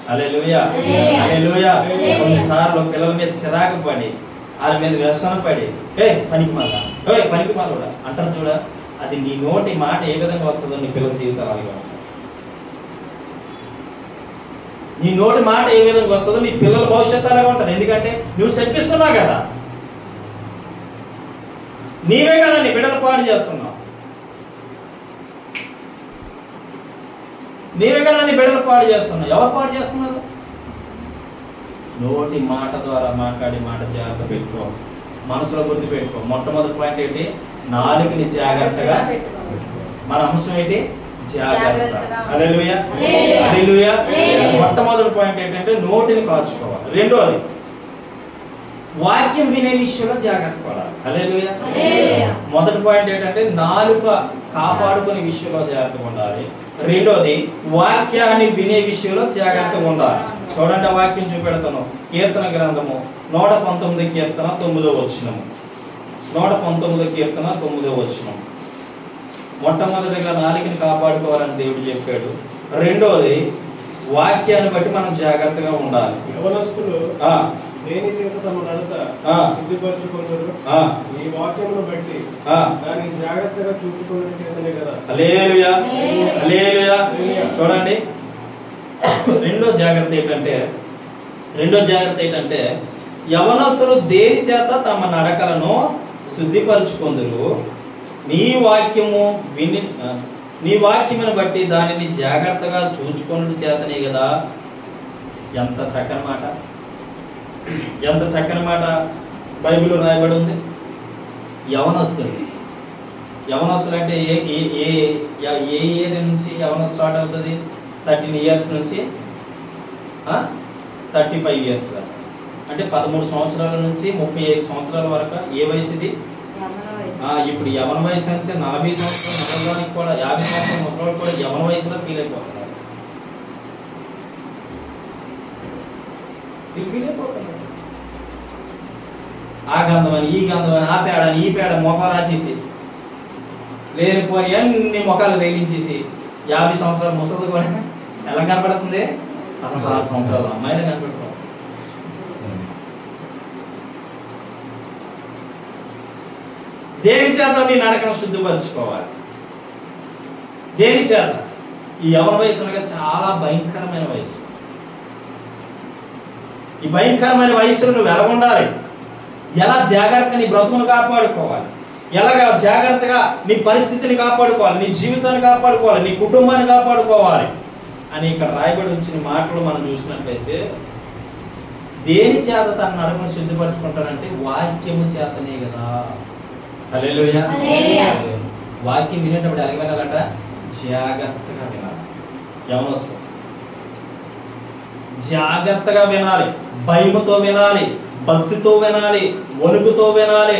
హల్లెలూయా, హల్లెలూయా. కొన్నిసార్లు పిల్లల మీద చిరాకు పడి వాళ్ళ మీద వ్యసనం పడి పనికి మాల పనికి మాల కూడా అంటారు చూడ. అది నీ నోటి మాట ఏ విధంగా వస్తుందో నీ పిల్లల జీవితాలు అలాగే ఉంటాయి. నీ నోటి మాట ఏ విధంగా వస్తుందో నీ పిల్లల భవిష్యత్తు అలాగే ఉంటుంది. ఎందుకంటే నువ్వు చెప్పిస్తున్నావు కదా, నీవే కదా నీ బిడ్డలు పాడు చేస్తున్నావు, నీవే కదా నీ బిడ్డలు పాడు చేస్తున్నావు. ఎవరు పాడు చేస్తున్నారు? నోటి మాట ద్వారా మాట్లాడి మాట జాగ్రత్త పెట్టుకో, మనసులో గుర్తు పెట్టుకో. మొట్టమొదటి పాయింట్ ఏంటి? నాలుకని జాగ్రత్తగా. మన అంశం ఏంటి? జాగ్రత్త. హల్లెలూయా హల్లెలూయా. మొట్టమొదటి పాయింట్ ఏంటంటే నోటిని కాచుకోవాలి. రెండోది వాక్యం వినే విషయంలో జాగ్రత్త పడాలి. హల్లెలూయా. మొదటి పాయింట్ ఏంటంటే నాలుక కాపాడుకునే విషయంలో జాగ్రత్తగా ఉండాలి. రెండోది వాక్యాన్ని వినే విషయంలో జాగ్రత్తగా ఉండాలి. చూడండి, ఆ వాక్యం చూపెడతాను. కీర్తన గ్రంథము 119 కీర్తన 9వ వచనము. 119 కీర్తన 9వ వచనం. మొట్టమొదటిగా నాలుకని కాపాడుకోవాలని దేవుడు చెప్పాడు. రెండోది వాక్యాన్ని బట్టి మనం జాగ్రత్తగా ఉండాలి. యవనస్తులు దేని చేత తమ నడత సిద్ధిపరచుకొందురు, ఈ వాక్యమును బట్టి దాన్ని జాగ్రత్తగా చూసుకునే చేతనే కదా. హల్లెలూయా హల్లెలూయా. చూడండి, రెండో జాగ్రత్త ఏంటంటే యవనస్తులు దేని చేత తమ నడకలను శుద్ధిపరచుకొందురు, నీ వాక్యమును బట్టి దానిని జాగ్రత్తగా చూచుకొనుట చేతనే కదా. ఎంత చక్కని మాట, ఎంత చక్కని మాట బైబిల్లో రాయబడి ఉంది. యవనస్తులు అంటే ఏ ఇయర్ నుంచి యవనం స్టార్ట్ అవుతుంది? 13 years నుంచి 35 years దాకా. అంటే 13 సంవత్సరాల నుంచి 35 సంవత్సరాల వరకు ఏ వయసు ఇది? ఇప్పుడు యవన వయసు అంటే 40 సంవత్సరాలు కూడా 50 సంవత్సరాల మొదలు కూడా యవన వయసులో ఫీల్ అయిపోతున్నారు. ఆ గంధమని ఈ గంధమని ఆ పేడని ఈ పేడ మొఖాలు రాసేసి లేనిపోయి అన్ని మొఖాలు తగిలించేసి 50 సంవత్సరాల ముసలి కూడా ఎలా కనపడుతుంది? 16 సంవత్సరాల అమ్మాయిలు కనపడుతుంది. దేని చేత నీ నడకను శుద్ధిపరచుకోవాలి? దేని చేత? ఈ యవన వయసు అనగా చాలా భయంకరమైన వయసు. ఈ భయంకరమైన వయసులో నువ్వు ఎలా ఉండాలి? ఎలా జాగ్రత్తగా నీ బ్రతుకును కాపాడుకోవాలి? ఎలాగా జాగ్రత్తగా నీ పరిస్థితిని కాపాడుకోవాలి, నీ జీవితాన్ని కాపాడుకోవాలి, నీ కుటుంబాన్ని కాపాడుకోవాలి అని ఇక్కడ రాయబడి ఉంచిన మాటలు మనం చూసినట్లయితే దేని చేత తన నడకను శుద్ధిపరచుకుంటారంటే వాక్యము చేతనే కదా. హల్లెలూయా. వాక్యం వినేటప్పుడు ఎలా వినాలట? జాగ్రత్తగా వినాలి. యవనస్తులు జాగ్రత్తగా వినాలి, భయముతో వినాలి, భక్తితో వినాలి, వణుకుతో వినాలి.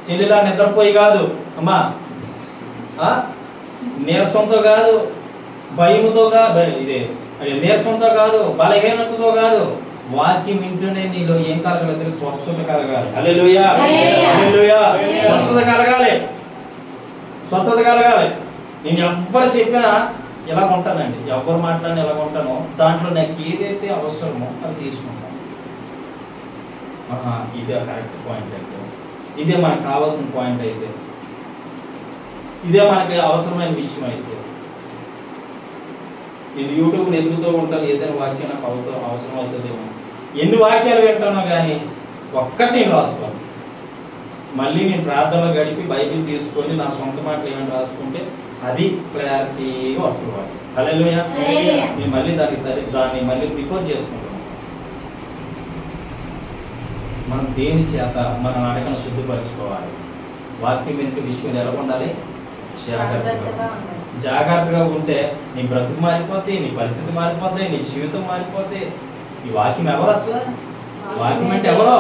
చెల్లిలా నిద్రపోయి కాదు అమ్మా, నీరసంతో కాదు, భయముతో కాదు, నీరసంతో కాదు, బలహీనతతో కాదు. వాక్యం వింటూనే నీలో ఏం కలగాలి? స్వస్థత కలగాలి. హల్లెలూయా హల్లెలూయా. స్వస్థత కలగాలి, స్వస్థత కలగాలి. నేను ఎవ్వరు చెప్పినా ఎలా ఉంటానండి, ఎవరు మాట్లాడినా ఎలా ఉంటానో దాంట్లో నాకు ఏదైతే అవసరమో అది తీసుకుంటాను. ఇదే కరెక్ట్ పాయింట్ అయితే, ఇదే మనకు కావాల్సిన పాయింట్ అయితే, ఇదే మనకి అవసరమైన విషయం అయితే నేను యూట్యూబ్ని ఎదుగుతూ ఉంటాను. ఏదైనా వాక్యం నాకు అవసరం అవుతుందేమో, ఎన్ని వాక్యాలు వింటానో కానీ ఒక్కటి నేను రాసుకోను. మళ్ళీ నేను ప్రార్థనలో గడిపి బైబిల్ తీసుకొని నా సొంత మాటలు ఏమైనా రాసుకుంటే అది క్లారిటీగా వస్తుంది. హల్లెలూయా. నేను మళ్ళీ దాన్ని మళ్ళీ ప్రిపేర్ చేసుకుంటాను. మనం దేని చేత మన నడకను శుద్ధిపరచుకోవాలి? వాక్యం వెనుక విషయం ఎలా ఉండాలి? జాగ్రత్తగా ఉంటే నీ బ్రతుకు మారిపోతే, నీ పరిస్థితి మారిపోతే, నీ జీవితం మారిపోతే. ఈ వాక్యం ఎవరు అసలు? వాక్యం అంటే ఎవరో?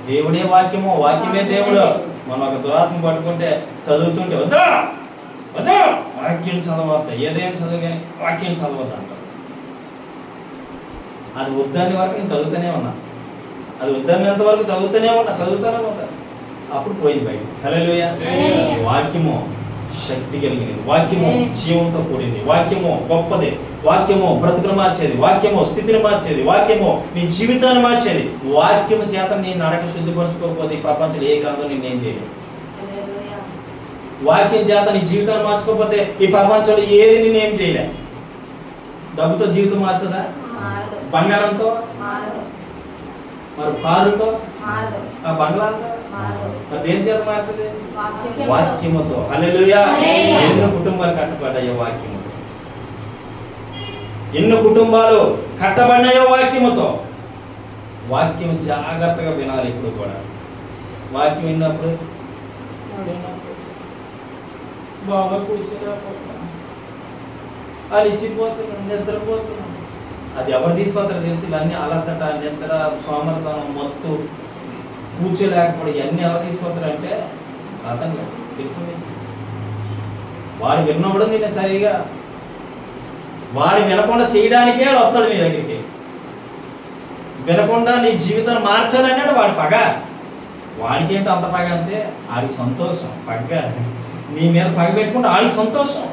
దేవుడే వాక్యము, వాక్యమే దేవుడు. మనం ఒక దురాత్మ పట్టుకుంటే చదువుతుంటే వద్దా వద్దా వాక్యం చదవద్దా, ఏదైనా చదువు కానీ వాక్యం చదవద్దు అంటారు. అది వద్దని వరకు నేను చదువుతూనే ఉన్నా, అది వద్దన్నంత వరకు చదువుతూనే ఉన్నా. అప్పుడు పోయింది బయట. హల్లెలూయా. వాక్యము శక్తి కలిగినది. వాక్యము జీవంతో కూడింది. వాక్యము గొప్పది. వాక్యము బ్రతుకును మార్చేది. వాక్యము స్థితిని మార్చేది. వాక్యము నీ జీవితాన్ని మార్చేది. వాక్యము చేత నీ నడక శుద్ధిపరచుకోకపోతే ఈ ప్రపంచంలో ఏ గ్రంథం నేనేం చేయలేదు. వాక్యం చేత నీ జీవితాన్ని మార్చుకోకపోతే ఈ ప్రపంచంలో ఏది నేనేం చేయలే. డబ్బుతో జీవితం మారుతుందా? బంగారంతో? మరి కారుతో? ఆ బంగ్లాతో? మరి దేని చేత మారుతుంది? వాక్యముతో. హల్లెలూయా. ఎన్నో కుటుంబాలు కట్టబడ్డాయో వాక్యముతో. ఎన్నో కుటుంబాలు కట్టబడ్డాయో వాక్యముతో. వాక్యం జాగ్రత్తగా వినాలి. ఇప్పుడు కూడా వాక్యం విన్నప్పుడు బాగా కూర్చోలేకపోతున్నాం, అలిసిపోతున్నాం, నిద్రపోతున్నాం. అది ఎవరు తీసుకొస్తారో తెలిసి అన్ని అలసట, నిద్ర, సోమరతనం, మత్తు, కూర్చోలేకపోవడం ఇవన్నీ ఎవరు తీసుకొస్తారంటే సాతాను తెలిసింది. వాడు విన్నప్పుడు నేను సరిగా వాడు వినకుండా చేయడానికే వాడు వస్తాడు నీ దగ్గరికి. వినకుండా నీ జీవితాన్ని మార్చాలన్నాడు వాడి పగ. వాడికి ఏంటో అంత పగ అంతే. ఆడికి సంతోషం. పగ నీ మీద పగ పెట్టుకుంటే ఆడికి సంతోషం.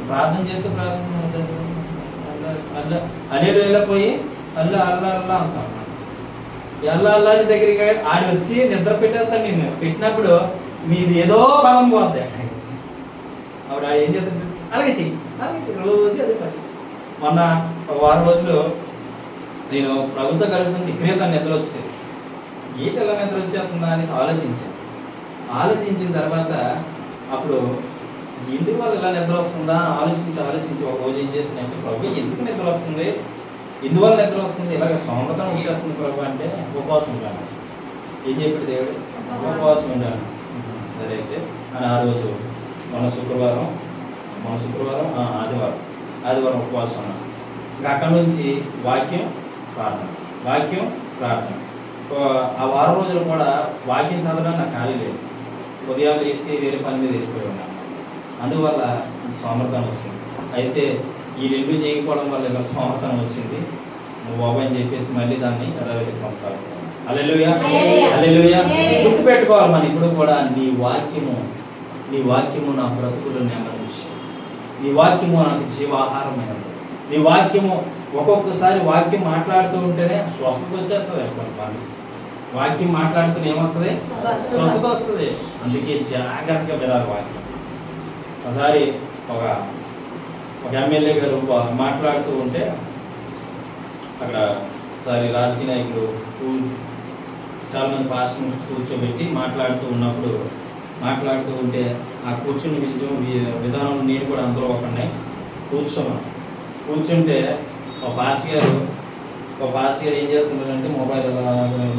ప్రార్థన చేస్తూ ప్రార్థన అల్లా పోయి అల్లా అల్లా అల్లా అంటాం. అల్లా అల్లాని దగ్గరికి ఆడి వచ్చి నిద్ర పెట్టేస్తాను. నిన్ను పెట్టినప్పుడు మీది ఏదో బలం పోద్ది. అప్పుడు ఆడు ఏం చేస్తాడు? అలాగే చెయ్యి, అలాగే రోజు అదే పని. మొన్న ఒక వారం రోజులు నేను ప్రభుత్వ గడుపుతుంది విపరీతంగా నిద్ర వచ్చేది. ఎలా నిద్ర వచ్చేస్తుందా అనేసి ఆలోచించిన తర్వాత అప్పుడు ఎందువల్ల ఇలా నిద్ర వస్తుందా అని ఆలోచించి ఒక రోజు ఏం చేసినట్టు, ప్రభు ఎందుకు నిద్ర వస్తుంది, ఎందువల్ల నిద్ర వస్తుంది, ఇలాగ సోమరతనం వచ్చేస్తుంది ప్రభు అంటే ఉపవాసం ఉండాలి. ఏం చెప్పాడు దేవుడు? ఉపవాసం ఉండాలి. సరే అయితే అని ఆ రోజు మన శుక్రవారం ఆదివారం ఉపవాసం ఉన్నాను. ఇంకా అక్కడ నుంచి వాక్యం ప్రార్థన. ఆ వారం రోజులు కూడా వాక్యం చదవడానికి నాకు ఖాళీ లేదు. ఉదయం లేచి వేరే పని మీద వెళ్ళిపోయి ఉన్నాను. అందువల్ల సోమర్థనం వచ్చింది. అయితే ఈ రెండు చేయకపోవడం వల్ల ఇలా సోమర్థనం వచ్చింది. నువ్వు బాబు అని చెప్పేసి మళ్ళీ దాన్ని యథావిధి కొనసాగుతాను. హల్లెలూయా. గుర్తుపెట్టుకోవాలి మనం ఇప్పుడు కూడా, నీ వాక్యము నా బ్రతుకులు నెమ్మదించి, నీ వాక్యము నాకు జీవాహారమైనది. నీ వాక్యము ఒక్కొక్కసారి వాక్యం మాట్లాడుతూ ఉంటేనే స్వస్థత వచ్చేస్తుంది. కొంతమంది వాక్యం మాట్లాడుతూనే ఏమొస్తుంది? స్వస్థత వస్తుంది. అందుకే జాగ్రత్తగా వినాలి వాక్యం. ఒకసారి ఒక ఎమ్మెల్యే గారు మాట్లాడుతూ ఉంటే అక్కడ ఒకసారి రాజకీయ నాయకులు చాలా మంది పాస్టర్స్ కూర్చోబెట్టి మాట్లాడుతూ ఉంటే ఆ కూర్చుని విధానం నేను కూడా అందరూ ఒకనే కూర్చుంటే ఒక పాస్టర్ గారు ఏం చేస్తున్నారంటే మొబైల్ ఇలా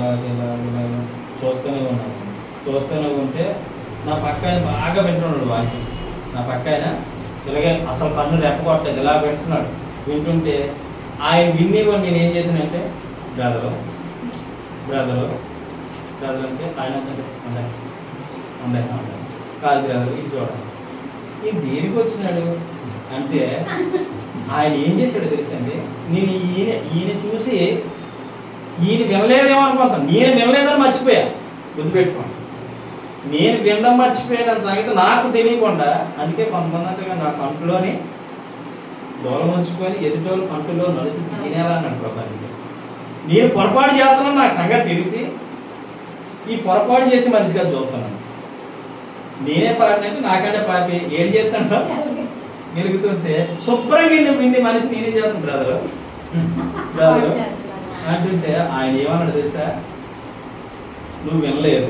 చూస్తూనే ఉంటే నా పక్క ఆయన బాగా వింటున్నాడు వాక్యం. నా పక్క ఆయన ఇలాగే అసలు కన్ను రెప్పకొట్టలేదు, ఇలా పెట్టుకున్నాడు. వింటుంటే ఆయన వినేవాడు. నేను ఏం చేశానంటే బ్రదరు అంటే ఆయన అందే కాదు బ్రదరు ఇది చూడండి, ఈయన దేనికి వచ్చినాడు అంటే ఆయన ఏం చేశాడు తెలుసండి. నేను ఈయన చూసి ఈయన వినలేదేమో అనుకుంటాను. నేను వినలేదని మర్చిపోయా. గుర్తుపెట్టుకోండి, నేను వినడం మర్చిపోయాను సంగతి నాకు తెలియకుండా. అందుకే కొంతమంది అంటే నా కంటులోని దూరం ఉంచుకొని ఎదుటోళ్ళు కంటులో నలిసి తినేలా అన్నాడు ప్రభానికి. నేను పొరపాటు చేస్తున్నాను నాకు సంగతి తెలిసి ఈ పొరపాటు చేసి మనిషిగా చూస్తున్నాను. నేనే పాడినంటే నాకంటే పాపి ఏడు చేస్తాను వెలుగుతుంటే శుభ్రంగా ఇన్ని మనిషి నేనేం చేస్తాను బ్రదరు అంటుంటే ఆయన ఏమన్నాడు తెలుసా? నువ్వు వినలేదు,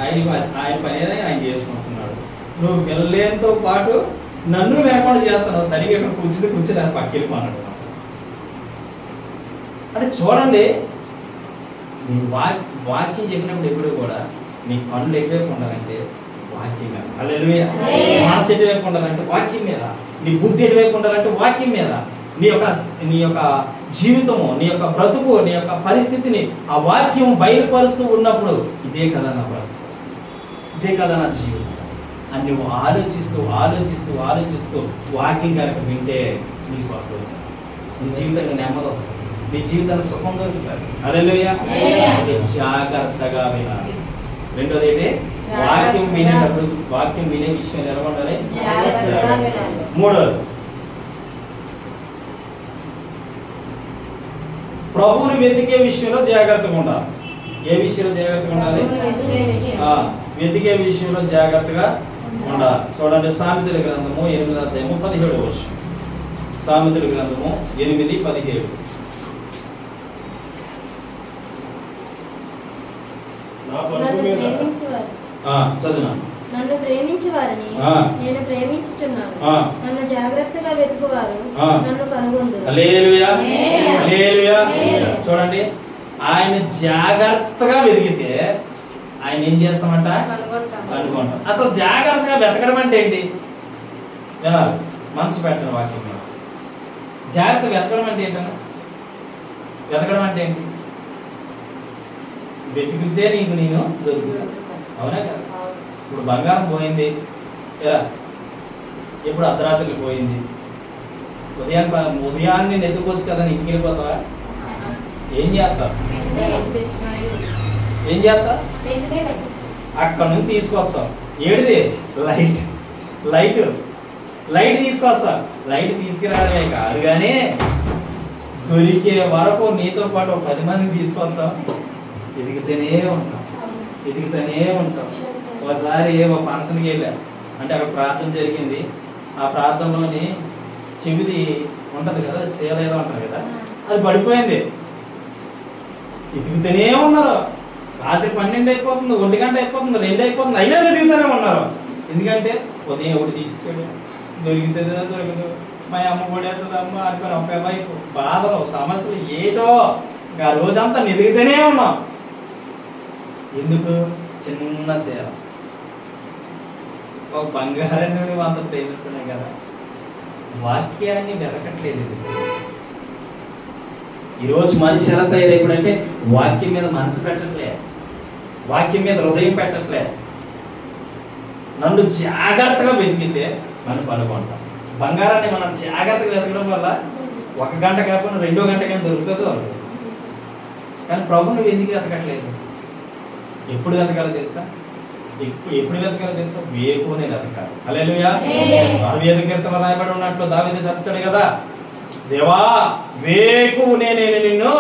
ఆయన పని ఏదైనా ఆయన చేసుకుంటున్నాడు. నువ్వు వినలేనితో పాటు నన్ను వినకుండా చేస్తున్నావు. సరిగ్గా ఇక్కడ కూర్చుని ఆయన పక్కెళ్ళిపోన్నాడు. అంటే చూడండి, నీ వాక్యం చెప్పినప్పుడు ఎప్పుడు కూడా నీ పనులు ఎటువైపు ఉండాలంటే వాక్యం మీద. హల్లెలూయా. మనసు ఎటువైపు ఉండాలంటే వాక్యం మీద. నీ బుద్ధి ఎటువైపు ఉండాలంటే వాక్యం మీద. నీ యొక్క జీవితము, నీ యొక్క బ్రతుకు, నీ యొక్క పరిస్థితిని ఆ వాక్యం బయలుపరుస్తూ ఉన్నప్పుడు ఇదే కదా నా బ్రతుకు, ఇదే కదా నా జీవితం అని నువ్వు ఆలోచిస్తూ వాక్యం కనుక వింటే నీ స్వస్థత వస్తుంది, నీ జీవితంలో నెమ్మది వస్తుంది, నీ జీవితాన్ని సుఖం దొరుకుతుంది. హల్లెలూయా. జాగ్రత్తగా వినాలి. రెండోది ఏంటి? వాక్యం వినేటప్పుడు వాక్యం వినే విషయం ఎలా ఉండాలి? మూడోది, ప్రభువుని వెతికే విషయంలో జాగ్రత్తగా ఉండాలి. ఏ విషయంలో జాగ్రత్తగా ఉండాలి? వెతికే విషయంలో జాగ్రత్తగా ఉండాలి. చూడండి, సామెతల గ్రంథము 8వ అధ్యాయము 17వ వచనం. సామెతల గ్రంథము 8:17. చదువు. నన్ను ప్రేమించు వారిని నేను ప్రేమించుచున్నాను. నన్ను జాగ్రత్తగా వెతుకువారు నన్ను కనుగొందురు. హల్లెలూయా, హల్లెలూయా. చూడండి, ఆయన జాగ్రత్తగా వెతికితే ఆయన ఏం చేస్తామంట? కనుగొంటాం. అసలు జాగ్రత్తగా వెతకడం అంటే ఏంటి? వినాలి, మనసు పెట్టిన వాక్యం. జాగ్రత్తగా వెతకడం అంటే ఏంటన్నా? వెతకడం అంటే ఏంటి? వెతికితే నీకు నేను దొరుకుతాను. అవునా కదా? ఇప్పుడు బంగారం పోయింది, ఎప్పుడు అర్ధరాత్రికి పోయింది, ఉదయాన్ని నెత్తుకోవచ్చు కదా, ఇంటికి వెళ్ళిపోతావా? ఏం చేస్తావు? ఏం చేస్తా? అక్కడ నుంచి తీసుకొస్తాం. ఏడిది? లైట్. లైట్ లైట్ తీసుకొస్తా. లైట్ తీసుకురావడమే కాదు కానీ దొరికే వరకు నీతో పాటు 10 మందిని తీసుకొస్తాం. ఎదిగితేనే ఉంటాం. ఒకసారి ఒక ఫంక్షన్కి వెళ్ళా, అంటే అక్కడ ప్రార్థన జరిగింది. ఆ ప్రార్థనలోని చెవిది ఉంటది కదా, సేల ఏదో ఉంటది కదా, అది పడిపోయింది. ఎదుగుతూనే ఉన్నారు. రాత్రి 12 అయిపోతుంది, 1 గంట అయిపోతుంది, 2 అయిపోతుంది, అయినా వెతుకుతూనే ఉన్నారు. ఎందుకంటే ఉదయం ఒకటి తీసాడు, దొరికితుందా దొరకదు, మా అమ్మ పడేస్తుందమ్మా అనుకుని ఒక వైపు బాధలు సమస్యలు ఏటో ఆ రోజంతా ఎదుగుతూనే ఉన్నాం. ఎందుకు? చిన్న సేవ. ఒక బంగారాన్ని అంత ప్రేమిస్తున్నాయి కదా, వాక్యాన్ని వెతకట్లేదు. ఈరోజు మనిషి ఎలా తయారైపోయాడంటే వాక్యం మీద మనసు పెట్టట్లే, వాక్యం మీద హృదయం పెట్టట్లే. నన్ను జాగ్రత్తగా వెతికితే మనం కనుగొంటాం. బంగారాన్ని మనం జాగ్రత్తగా వెతకడం వల్ల 1 గంట కాకుండా 2వ గంట కానీ దొరుకుతుందో. కానీ ప్రభు నువ్వు ఎందుకు వెతకట్లేదు? ఎప్పుడు వెతకాలో తెలుసా? ఎప్పుడు వెతకాలో తెలుసా? వేకునే వెతకాలి. హల్లెలూయా. 65వ కీర్తనలో రాయబడి ఉన్నట్లు దావీదు చెప్తాడు కదా, దేవా వేకునే నేను నిన్ను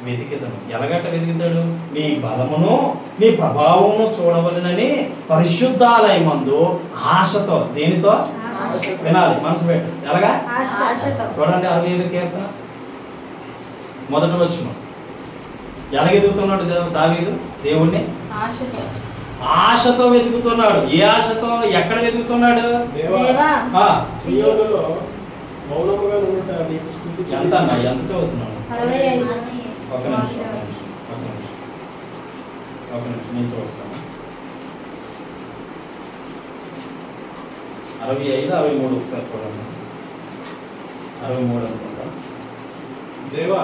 వెతికిదను. ఎలాగట్ట వెతుకుతాడు? నీ బలమును నీ ప్రభావమును చూడవలనని పరిశుద్ధాలయమందు ఆశతో. దేనితో? వినాలి, మనసు పెట్టు. ఎలాగా? చూడండి, 65వ కీర్తన 1వ వచనం. ఎలాగెదుగుతున్నాడు దావీదు దేవుణ్ణి? ఆశతో వెతుకుతున్నాడు. ఏ ఆశతో? ఎక్కడ వెతుకుతున్నాడు? ఎంత అన్నా? ఎంత చదువుతున్నాడు? ఒక నిమిషం నేను చూస్తాను. 65, 63 ఒకసారి చూడండి. 63 అనుకుంటా. దేవా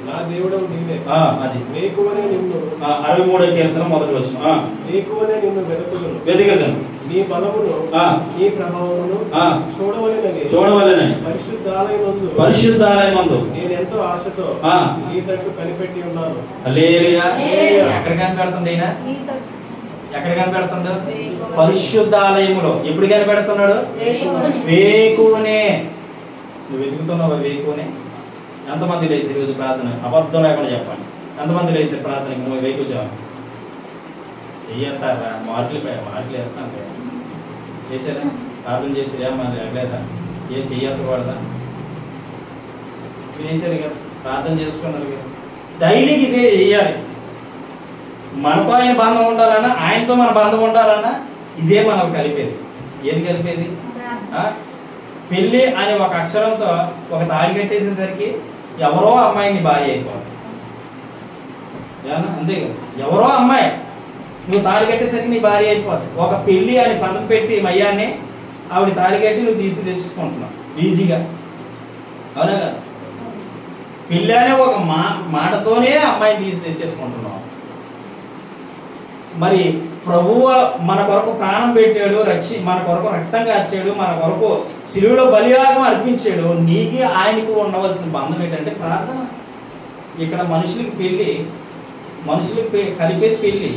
నా దేవుడవు నీవే. అది వేకువనే నిన్ను. 63వ కీర్తన 1వ వచనం. వేకువనే నిన్ను వెతుకుదును. నీ బలమును నీ ప్రభావమును చూడవలెనని పరిశుద్ధాలయమందు నేను ఎంతో ఆశతో నీ తట్టు కనిపెట్టి ఉన్నాను. హల్లెలూయా. ఎక్కడ కనిపెడుతుంది ఆయన? ఎక్కడ కనిపెడుతుందో? పరిశుద్ధాలయములో. ఎప్పుడు కనిపెడుతున్నాడు? వేకువనే. నువ్వు వెతుకుతున్నావు వేకువనే. ఎంతమంది లేచారు ఈరోజు ప్రార్థన? అబద్ధం లేకుండా చెప్పండి. ఎంతమంది లేచారు ప్రార్థనకి? నువ్వు వేకు చెయ్యంటారా? మార్కులు వేస్తాను చేసారా? ప్రార్థన చేసారా? మరి ఎగలేదా? ఏం చెయ్యకూడదా? మీరు చేశారు కదా, ప్రార్థన చేసుకున్నారు కదా. డైలీకి ఇదే చెయ్యాలి. మనతో ఆయన బంధం ఉండాలన్నా, ఆయనతో మన బంధం ఉండాలన్నా ఇదే మనం కలిపేది. ఏది కలిపేది? పెళ్లి అనే ఒక అక్షరంతో ఒక తాళి కట్టేసేసరికి ఎవరో అమ్మాయిని భార్య అయిపోవాలి. అంతే కదా, ఎవరో అమ్మాయి నువ్వు తాళి కట్టేసరికి నీ భార్య అయిపోతుంది. ఒక పెళ్లి అని పదం పెట్టి మయ్యాన్ని ఆవిడ తాళి కట్టి నువ్వు తెచ్చుకుంటున్నావు ఈజీగా. అవునా కదా? పెళ్లి అనే ఒక మాటతోనే అమ్మాయిని తెచ్చేసుకుంటున్నావు. మరి ప్రభువు మన కొరకు ప్రాణం పెట్టాడు, మన కొరకు రక్తం కాచాడు, మన కొరకు శిలువలో బలియాగం అర్పించాడు. నీకు ఆయనకు ఉండవలసిన బంధం ఏంటంటే ప్రార్థన. ఇక్కడ మనుషులకి పెళ్లి, మనుషులకి కలిపేది పెళ్లి.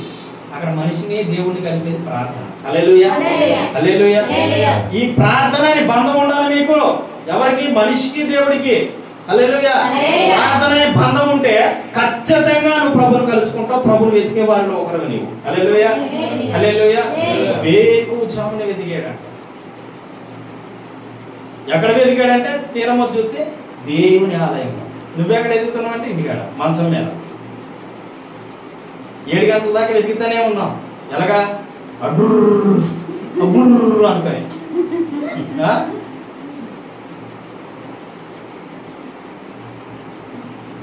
అక్కడ మనిషిని దేవుడిని కలిపేది ప్రార్థన. హల్లెలూయా హల్లెలూయా. ఈ ప్రార్థన అనే బంధం ఉండాలి మీకు. ఎవరికి? మనిషికి దేవుడికి. హల్లెలూయా. ప్రార్థన అనే బంధం ఉంటే ఖచ్చితంగా నువ్వు ప్రభువుని కలుసుకుంటావు. ప్రభువుని వెతికే వారిలో ఒకరు నీవు. హల్లెలూయా హల్లెలూయా. వేకువజామున వెతికాడంట. ఎక్కడ వెతికాడంటే తీరమ చూస్తే దేవుని ఆలయంలో. నువ్వెక్కడ ఎదుగుతున్నావు అంటే ఇంటికాడ మంచం మీద 7 గంటల దాకా వెతుకుతానే ఉన్నాం. ఎలాగా? అడ్డుర్రు అబ్బుర్రు అనుకొని.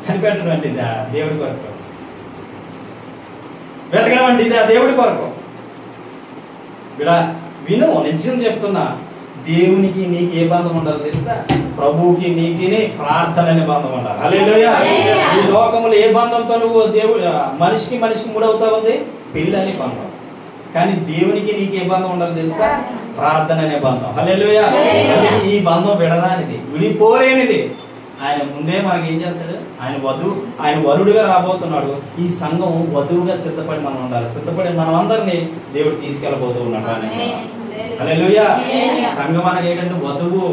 కనిపెట్టడం అంటే ఇదా దేవుడి కొరకు. వెతకడం అంటే ఇదా దేవుడి కొరకు. ఇలా విను, నిజం చెప్తున్నా. దేవునికి నీకు ఏ బంధం ఉండాలి తెలుసా? ప్రభువుకి నీకి ప్రార్థన అనే బంధం ఉండాలి. హల్లెలూయా. ఈ లోకములో ఏ బంధంతో నువ్వు మనిషికి మూడవుతావు? పెళ్లి అనే బంధం. కానీ దేవునికి నీకు ఏ బంధం ఉండాలి తెలుసా? ప్రార్థన అనే బంధం. హల్లెలూయా. ఈ బంధం విడదానిది, విడిపోలేనిది. ఆయన ముందే మనకి ఏం చేస్తాడు? ఆయన వరుడుగా రాబోతున్నాడు. ఈ సంఘం వధువుగా సిద్ధపడి మనం ఉండాలి. సిద్ధపడి మనం అందరినీ దేవుడు తీసుకెళ్ళబోతూ ఉన్నాడు. హల్లెలూయా. సంఘం అనగా ఏంటంటే వధువు.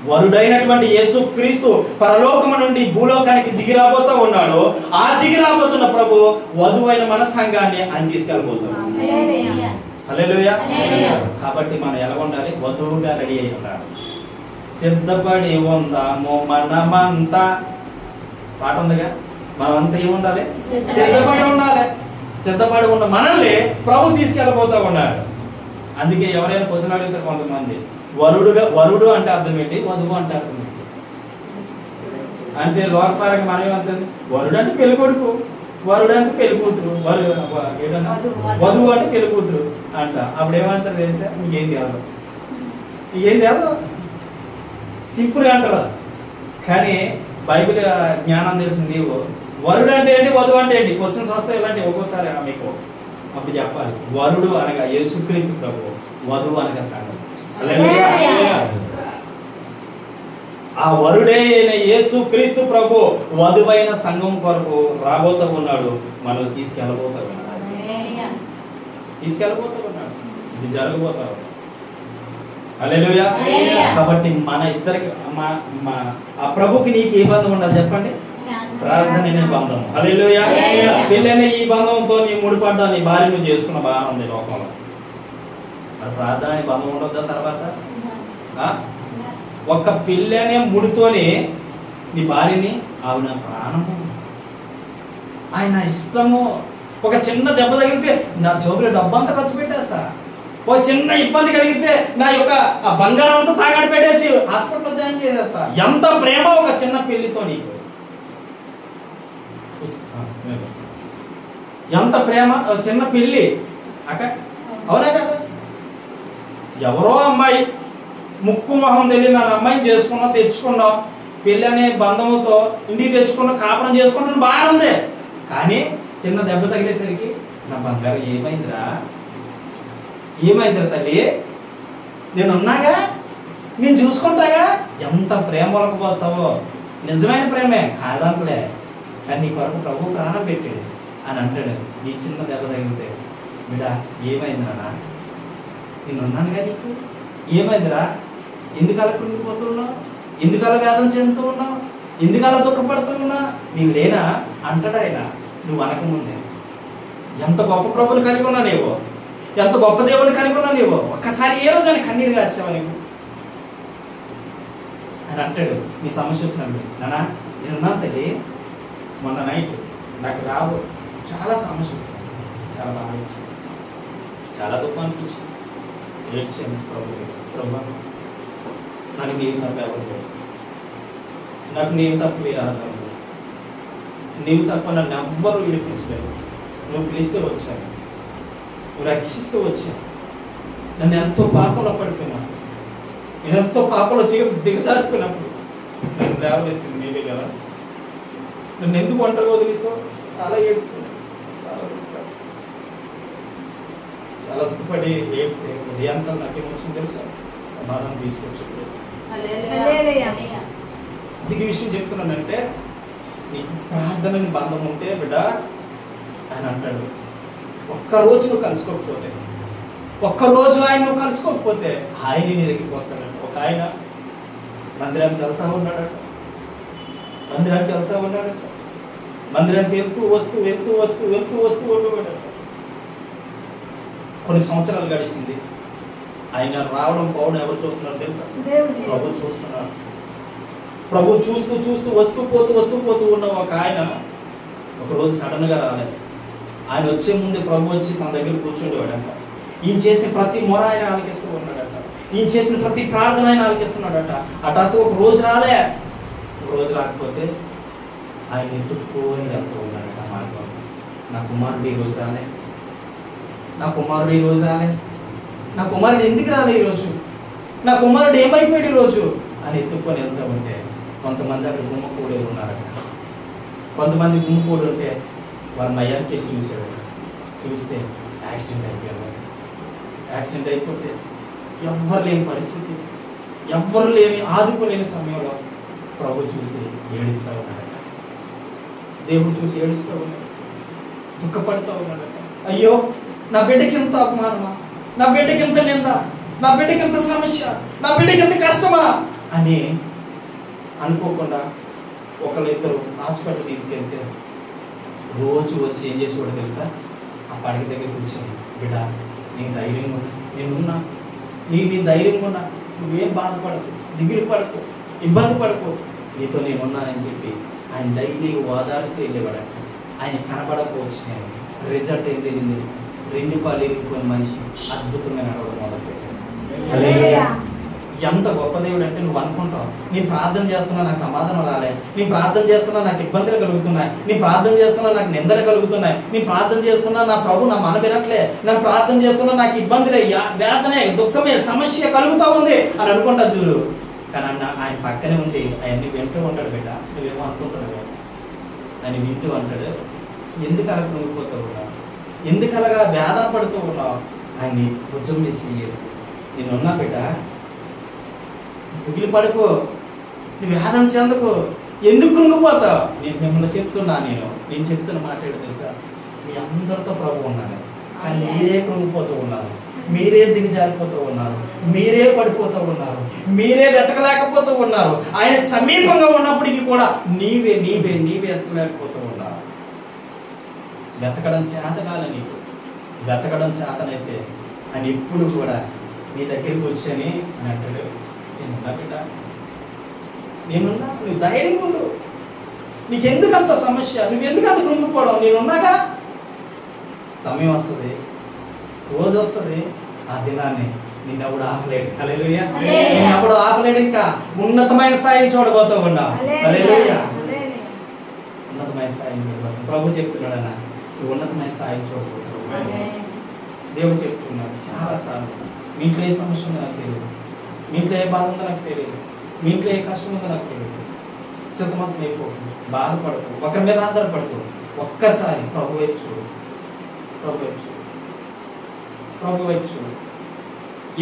వరుడైనటువంటి యేసుక్రీస్తు పరలోకము నుండి భూలోకానికి దిగి రాబోతూ ఉన్నాడు. ఆ దిగి రాబోతున్న ప్రభు వధువైన మన సంఘాన్ని ఆయన తీసుకెళ్ళబోతున్నాడు. హల్లెలూయా. కాబట్టి మనం ఎలా ఉండాలి? వధువుగా రెడీ అయి ఉండాలి. సిద్ధపడి ఉందాము మనమంతా. పాట ఉందిగా, మనమంతా ఏముండాలి? సిద్ధపడి ఉండాలి. సిద్ధపడి ఉన్న మనల్ని ప్రభు తీసుకెళ్ళబోతా ఉన్నాడు. అందుకే ఎవరైనా క్వశ్చన్ అడుగుతారు కొంతమంది, వరుడు అంటే అర్థం ఏంటి, వధువు అంటే అర్థం ఏంటి అంటే లోకపారంగా మనమేమంటుంది? వరుడు అంటే పెళ్లి కొడుకు, వరుడు అంటే పెళ్లి కూతురు, వధువు అంటే పెళ్లి కూతురు అంట. అప్పుడు ఏమంటారు తెలుసా? నీకేం తెలియదు సింపుల్ అంటారు. కానీ బైబిల్ జ్ఞానం తెలిసిన నీవు వరుడు అంటే ఏంటి, వధువు అంటే ఏంటి క్వశ్చన్స్ వస్తాయి. ఇలాంటి ఒక్కోసారి మీకు అప్పుడు చెప్పాలి. వరుడు అనగా యేసుక్రీస్తు ప్రభు, వధువు అనగా సంఘం. ఆ వరుడే యేసుక్రీస్తు ప్రభు వధువైన సంఘం కొరకు రాబోతూ ఉన్నాడు. మనం తీసుకెళ్ళబోతా ఉన్నాడు. ఇది జరగబోతా ఉన్నాడు. హల్లెలూయా. కాబట్టి మన ఇద్దరికి ఆ ప్రభుకి నీకు ఏ బంధం ఉండాలి చెప్పండి? ప్రార్థన అనే బంధం. హల్లెలూయా. పెళ్ళనే ఈ బంధంతో నీ ముడిపడ్డా నీ భార్య నువ్వు చేసుకున్న బాగా ఉంది లోకంలో. మరి ప్రార్థన అనే బంధం ఉండొద్దా? తర్వాత ఒక్క పెళ్ళనే ముడితోనే నీ భార్యని ఆవిడ ప్రాణము, ఆయన ఇష్టము. ఒక చిన్న దెబ్బ తగిలితే నా జోబులో డబ్బంతా ఖర్చు పెట్టేస్తా. ఒక చిన్న ఇబ్బంది కలిగితే నా యొక్క ఆ బంగారం అంతా తాగాడి పెట్టేసి హాస్పిటల్లో జాయిన్ చేసేస్తా. ఎంత ప్రేమ ఒక చిన్న పెళ్లితో నీకు, ఎంత ప్రేమ చిన్న పెళ్లి అక్క. అవునా కదా? ఎవరో అమ్మాయి ముక్కు మొహం తెలియని నా అమ్మాయిని చేసుకున్నావు, తెచ్చుకున్నావు, పెళ్లి అనే బంధంతో ఇంటికి తెచ్చుకున్నావు, కాపురం చేసుకుంటున్నా, బాగానే ఉంది. కానీ చిన్న దెబ్బ తగిలేసరికి నా బంగారం ఏమైందిరా తల్లి, నేనున్నాగా, నేను చూసుకుంటాగా. ఎంత ప్రేమ వలకపోతావో. నిజమైన ప్రేమే కాదంటలే, కానీ నీ కొరకు ప్రభు ప్రాణం పెట్టాడు అని అంటాడు. నీ చిన్న దెబ్బ తగిలితే బిడ్డ ఏమైందిరా, నేనున్నానుగా, నీకు ఏమైందిరా, ఎందుకు అలా కుంగిపోతున్నావు, ఎందుకు అలా వేదన చెందుతూ ఉన్నావు, ఎందుకు అలా దుఃఖపడుతూ ఉన్నా, నీవు లేనా అంటాడు ఆయన. నువ్వు అనకముందే ఎంత గొప్ప ప్రభుని కలిగి ఉన్నా నీవు, ఎంత గొప్ప దేవుని కలిగి ఉన్నా నీవు. ఒక్కసారి ఏ రోజు అని కన్నీరుగా వచ్చావా నీవు అని అంటాడు. నీ సమస్య వచ్చినప్పుడు, నానా నేనున్నాను తల్లి, మొన్న నైట్ నాకు రావు చాలా సమస్య వచ్చింది, చాలా బాగా వచ్చింది, చాలా దుఃఖం అనిపించింది, ఏడ్చాను. ప్రభు నాకు నీవు తప్ప ఎవరు లేదు, నాకు నీవు తప్ప మీరు ఆధారం లేదు, నీవు తప్ప నన్ను ఎవ్వరూ విడిపించలేదు. నువ్వు పిలిస్తే వచ్చాను, నువ్వు రక్షిస్తూ వచ్చాను. నన్ను ఎంతో పాపంలో పడిపోయినాను, నేను ఎంతో పాపంలో దిగజారిపోయినప్పుడు నన్ను లేవనెత్తింది నీవే కదా. నన్ను ఎందుకు ఒంటరిగా వదిలేసావు? చాలా ఏడ్చాను, చాలా దుఃఖపడి ఏడితే ఉదయాంతం నాకేమొచ్చింది తెలుసా? సమాధానం తీసుకొచ్చు. ఇది విషయం చెప్తున్నానంటే, నీకు ప్రార్థనని బంధం ఉంటే బిడ్డ ఆయన అంటాడు, ఒక్కరోజు నువ్వు కలుసుకోకపోతే, ఒక్కరోజు ఆయన నువ్వు కలుసుకోకపోతే ఆయన నీ దగ్గరికి వస్తాడంట. ఒక ఆయన మందిరానికి వెళ్తా ఉన్నాడట, మందిరానికి వెళ్తూ వస్తూ ఉండేవాడట. కొన్ని సంవత్సరాలు గడిచింది. ఆయన రావడం పోవడం ఎవరు చూస్తున్నారు తెలుసా? ప్రభు చూస్తున్నారు. ప్రభు చూస్తూ వస్తూ పోతూ ఉన్న ఒక ఆయన ఒకరోజు సడన్ గా రాలేదు. ఆయన వచ్చే ముందే ప్రభు వచ్చి తన దగ్గర కూర్చుండేవాడంట. ఈయన చేసిన ప్రతి మొర ఆయన ఆలకిస్తూ ఉన్నాడట, ఈయన చేసిన ప్రతి ప్రార్థన ఆయన ఆలకిస్తున్నాడట. హఠాత్తు ఒక రోజు రాకపోతే ఆయన ఎత్తుక్కొని వెళ్తూ ఉన్నాడట మార్గం. నా కుమారుడు ఈ రోజు రాలే, నా కుమారుడు ఎందుకు రాలే ఈరోజు, నా కుమారుడు ఏమైపోయాడు ఈరోజు అని ఎత్తుక్కొని వెళ్తూ ఉంటే కొంతమంది అక్కడ గుమ్మకూడే ఉన్నారట. కొంతమంది గుమ్మకూడు ఉంటే వారి మయానికి వెళ్ళి చూశాడు. చూస్తే యాక్సిడెంట్ అయిపోతే ఎవ్వరు లేని పరిస్థితి, ఎవ్వరు లేని ఆదుకోలేని సమయంలో ప్రభు చూసి ఏడుస్తూ ఉన్నాడట. దేవుడు చూసి ఏడుస్తూ ఉన్నాడు, దుఃఖపడుతూ ఉన్నాడట. అయ్యో, నా బిడ్డకి ఎంత అపమానమా, నా బిడ్డకి ఎంత నింద, నా బిడ్డకి ఎంత సమస్య, నా బిడ్డకి ఎంత కష్టమా అని అనుకోకుండా ఒకళ్ళిద్దరు హాస్పిటల్ తీసుకెళ్తే రోజు వచ్చి ఏం చేసేవాడు తెలుసా? ఆ పడక దగ్గర కూర్చొని, బిడ్డ నీ ధైర్యంగా ఉన్నా, నేనున్నా, నీ ధైర్యంగా ఉన్నా, నువ్వేం బాధపడకు, దిగులు పడకు, ఇబ్బంది పడకు, నీతో నేనున్నానని చెప్పి ఆయన డైలీ ఓదార్స్తూ వెళ్ళేవాడంట. ఆయన కనపడకపోవచ్చు, నేను రిజల్ట్ ఏం తెలియదు తెలుసా? 2 కాళ్ళు ఎరిగిపోయిన మనిషి అద్భుతంగా నడవడం మొదలుపెట్టాడు. ఎంత గొప్ప దేవుడు అంటే నువ్వు అనుకుంటావు, నేను ప్రార్థన చేస్తున్నా నాకు సమాధానం రాలే, నేను ప్రార్థన చేస్తున్నా నాకు ఇబ్బందులు కలుగుతున్నాయి, నేను ప్రార్థన చేస్తున్నా నాకు నిందలు కలుగుతున్నాయి, నేను ప్రార్థన చేస్తున్నా నా ప్రభు నా మన వినట్లే, నేను ప్రార్థన చేస్తున్నా నాకు ఇబ్బందులే, వేదనే, దుఃఖమే, సమస్య కలుగుతా ఉంది అని అనుకుంటా చూడు. కానీ ఆయన పక్కనే ఉండి ఆయన్ని వింటూ ఉంటాడు. బిడ్డ నువ్వేమో అనుకుంటున్నావు, ఆయన వింటూ అంటాడు, ఎందుకు అలా కృంగిపోతూ ఉన్నావు, ఎందుకు అలాగా వేదన పడుతూ ఉన్నావు, ఆయన్ని భుజం మీద చేసి నేనున్నా బిడ్డ, దిగులు పడుకో, నువ్వు వేదన చెందకు, ఎందుకు కృంగిపోతావు, నేను మిమ్మల్ని చెప్తున్నా, నేను చెప్తున్న మాట ఏంటో తెలుసా? మీ అందరితో ప్రభు ఉన్నాను, కానీ మీరే కృంగిపోతూ ఉన్నారు, మీరే దిగజారిపోతూ ఉన్నారు, మీరే పడిపోతూ ఉన్నారు, మీరే వెతకలేకపోతూ ఉన్నారు. ఆయన సమీపంగా ఉన్నప్పటికీ కూడా నీవే వెతకలేకపోతూ ఉన్నారు. వెతకడం చేతగాలి నీకు, వెతకడం చేతనైతే ఆయన ఎప్పుడు కూడా నీ దగ్గరికి వచ్చని అని అంటాడు, నేనున్నా బిడ్డ, నేనున్నా, నువ్వు ధైర్యంగా ఉండు, నీకెందుకు అంత సమస్య, నువ్వెందుకు అంత కృంగిపోవడం, నేనున్నాగా. సమయం వస్తుంది, రోజు వస్తుంది, ఆ దినాన్ని నిన్నప్పుడు ఆపలేడు. హల్లెలూయా, నిన్నప్పుడు ఆపలేడు. ఇంకా ఉన్నతమైన స్థాయిని చూడబోతూ ఉన్నావు. హల్లెలూయా, ఉన్నతమైన స్థాయిని చూడబోతావు. ప్రభు చెప్తున్నాడు అన్న, నువ్వు ఉన్నతమైన స్థాయిని చూడబోతావు. దేవుడు చెప్తున్నాడు చాలా సార్లు, మీ ఇంట్లో ఏ సమస్య ఉందో నాకు తెలియదు, మీ ఇంట్లో ఏ బాధ ఉందో నాకు తెలియదు, మీ ఇంట్లో ఏ కష్టం ఉందో నాకు తెలియదు, సిద్ధమంతం అయిపోకు, బాధపడకు, ఒకరి మీద ఆధారపడకు, ఒక్కసారి ప్రభు వైపు చూడు, ప్రభు వైపు చూడు.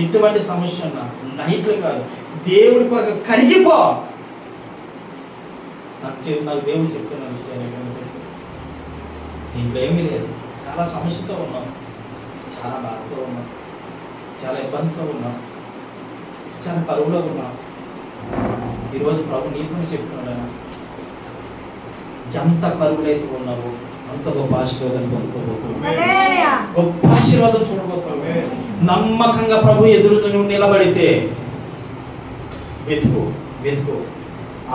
ఎటువంటి సమస్య ఉన్నా నైట్లు కాదు, దేవుడి కొరకు కరిగిపో. నాకు దేవుడు చెప్తున్న విషయాలు ఏంటంటే తెలుసు, ఇంట్లో ఏమీ లేదు, చాలా సమస్యతో ఉన్నాం, చాలా బాధతో ఉన్నాం, చాలా ఇబ్బందితో ఉన్నాం, చాలా కరువులో ఉన్నాం. ఈరోజు ప్రభు నీతో చెప్తున్నాడు, ఎంత కరువులైతే ఉన్నావో అంత గొప్ప ఆశీర్వాదం పొందుకోబోతున్నావు, గొప్ప ఆశీర్వాదం చూడబోతున్నావు. నమ్మకంగా ప్రభు ఎదురు నువ్వు నిలబడితే వెతుకు.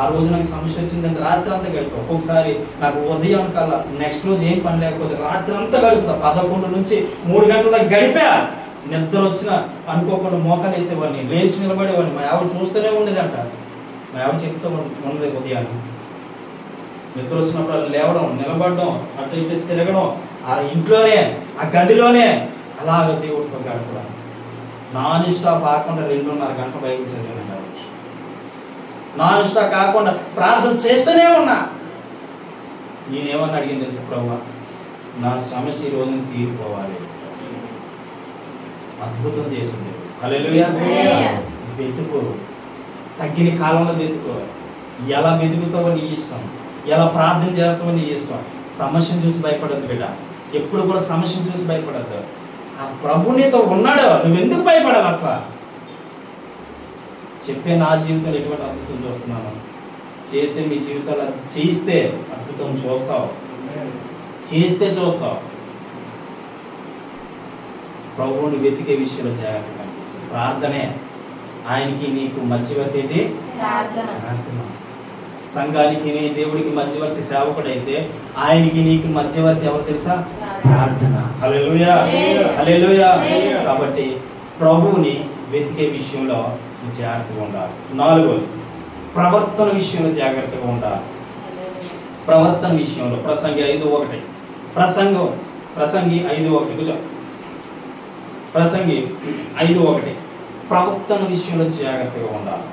ఆ రోజు నాకు సమస్య వచ్చిందంటే రాత్రి అంతా గడుపుతా. ఒక్కొక్కసారి నాకు ఉదయం కల్లా నెక్స్ట్ రోజు ఏం పని లేకపోతే రాత్రి అంతా గడుపుతా. 11 నుంచి 3 గంటల దాకా గడిపా. నిద్ర వచ్చిన అనుకోకుండా మోకాలు వేసేవాడిని, లేచి నిలబడేవాడిని. మా ఆవిడ చూస్తూనే ఉండేదంట, మా ఆవిడ చెప్తూ ఉండదు. ఉదయాన్ని నిద్ర వచ్చినప్పుడు లేవడం, నిలబడడం, అటు ఇటు తిరగడం, ఆ ఇంట్లోనే ఆ గదిలోనే అలాగ దేవుడితో గడపడం. నాన్ స్టాప్ కాకుండా 2.5 గంటల బైబిల్ చదివాను. నాన్ స్టాప్ కాకుండా ప్రార్థన చేస్తూనే ఉన్నా. నేనేమన్నా అడిగింది తెలుసు, ప్రభువా నా సమస్య ఈ రోజున తీరిపోవాలి. అద్భుతం చేసింది. హల్లెలూయా. వెతుకో, తగ్గిన కాలంలో వెతుకో. ఎలా వెతుకుతావో నీ ఇష్టం, ఎలా ప్రార్థన చేస్తావో నీ ఇష్టం. సమస్యను చూసి భయపడద్దు బిడ్డ, ఎప్పుడు కూడా సమస్యను చూసి భయపడద్దు. ఆ ప్రభు నీతో ఉన్నాడు, నువ్వెందుకు భయపడాలి? అసలు చెప్పే నా జీవితంలో ఎటువంటి అద్భుతం చూస్తున్నాను, చేసే మీ జీవితాలు చేయిస్తే అద్భుతం చూస్తావు, చేస్తే చూస్తావు. ప్రభువుని వెతికే విషయంలో జాగ్రత్తగా ప్రార్థనే ఆయనకి నీకు మధ్యవర్తి ఏంటి? ప్రార్థన. సంఘానికి నీ దేవుడికి మధ్యవర్తి సేవకుడైతే ఆయనకి నీకు మధ్యవర్తి ఎవరు తెలుసా? ప్రార్థన. హల్లెలూయా, హల్లెలూయా. కాబట్టి ప్రభువుని వెతికే విషయంలో జాగ్రత్తగా ఉండాలి. 4, ప్రవర్తన విషయంలో జాగ్రత్తగా ఉండాలి. ప్రవర్తన విషయంలో ప్రసంగి 5:1 ప్రసంగి 5:1 కూర్చో. ప్రసంగి 5:1 ప్రవర్తన విషయంలో జాగ్రత్తగా ఉండాలి.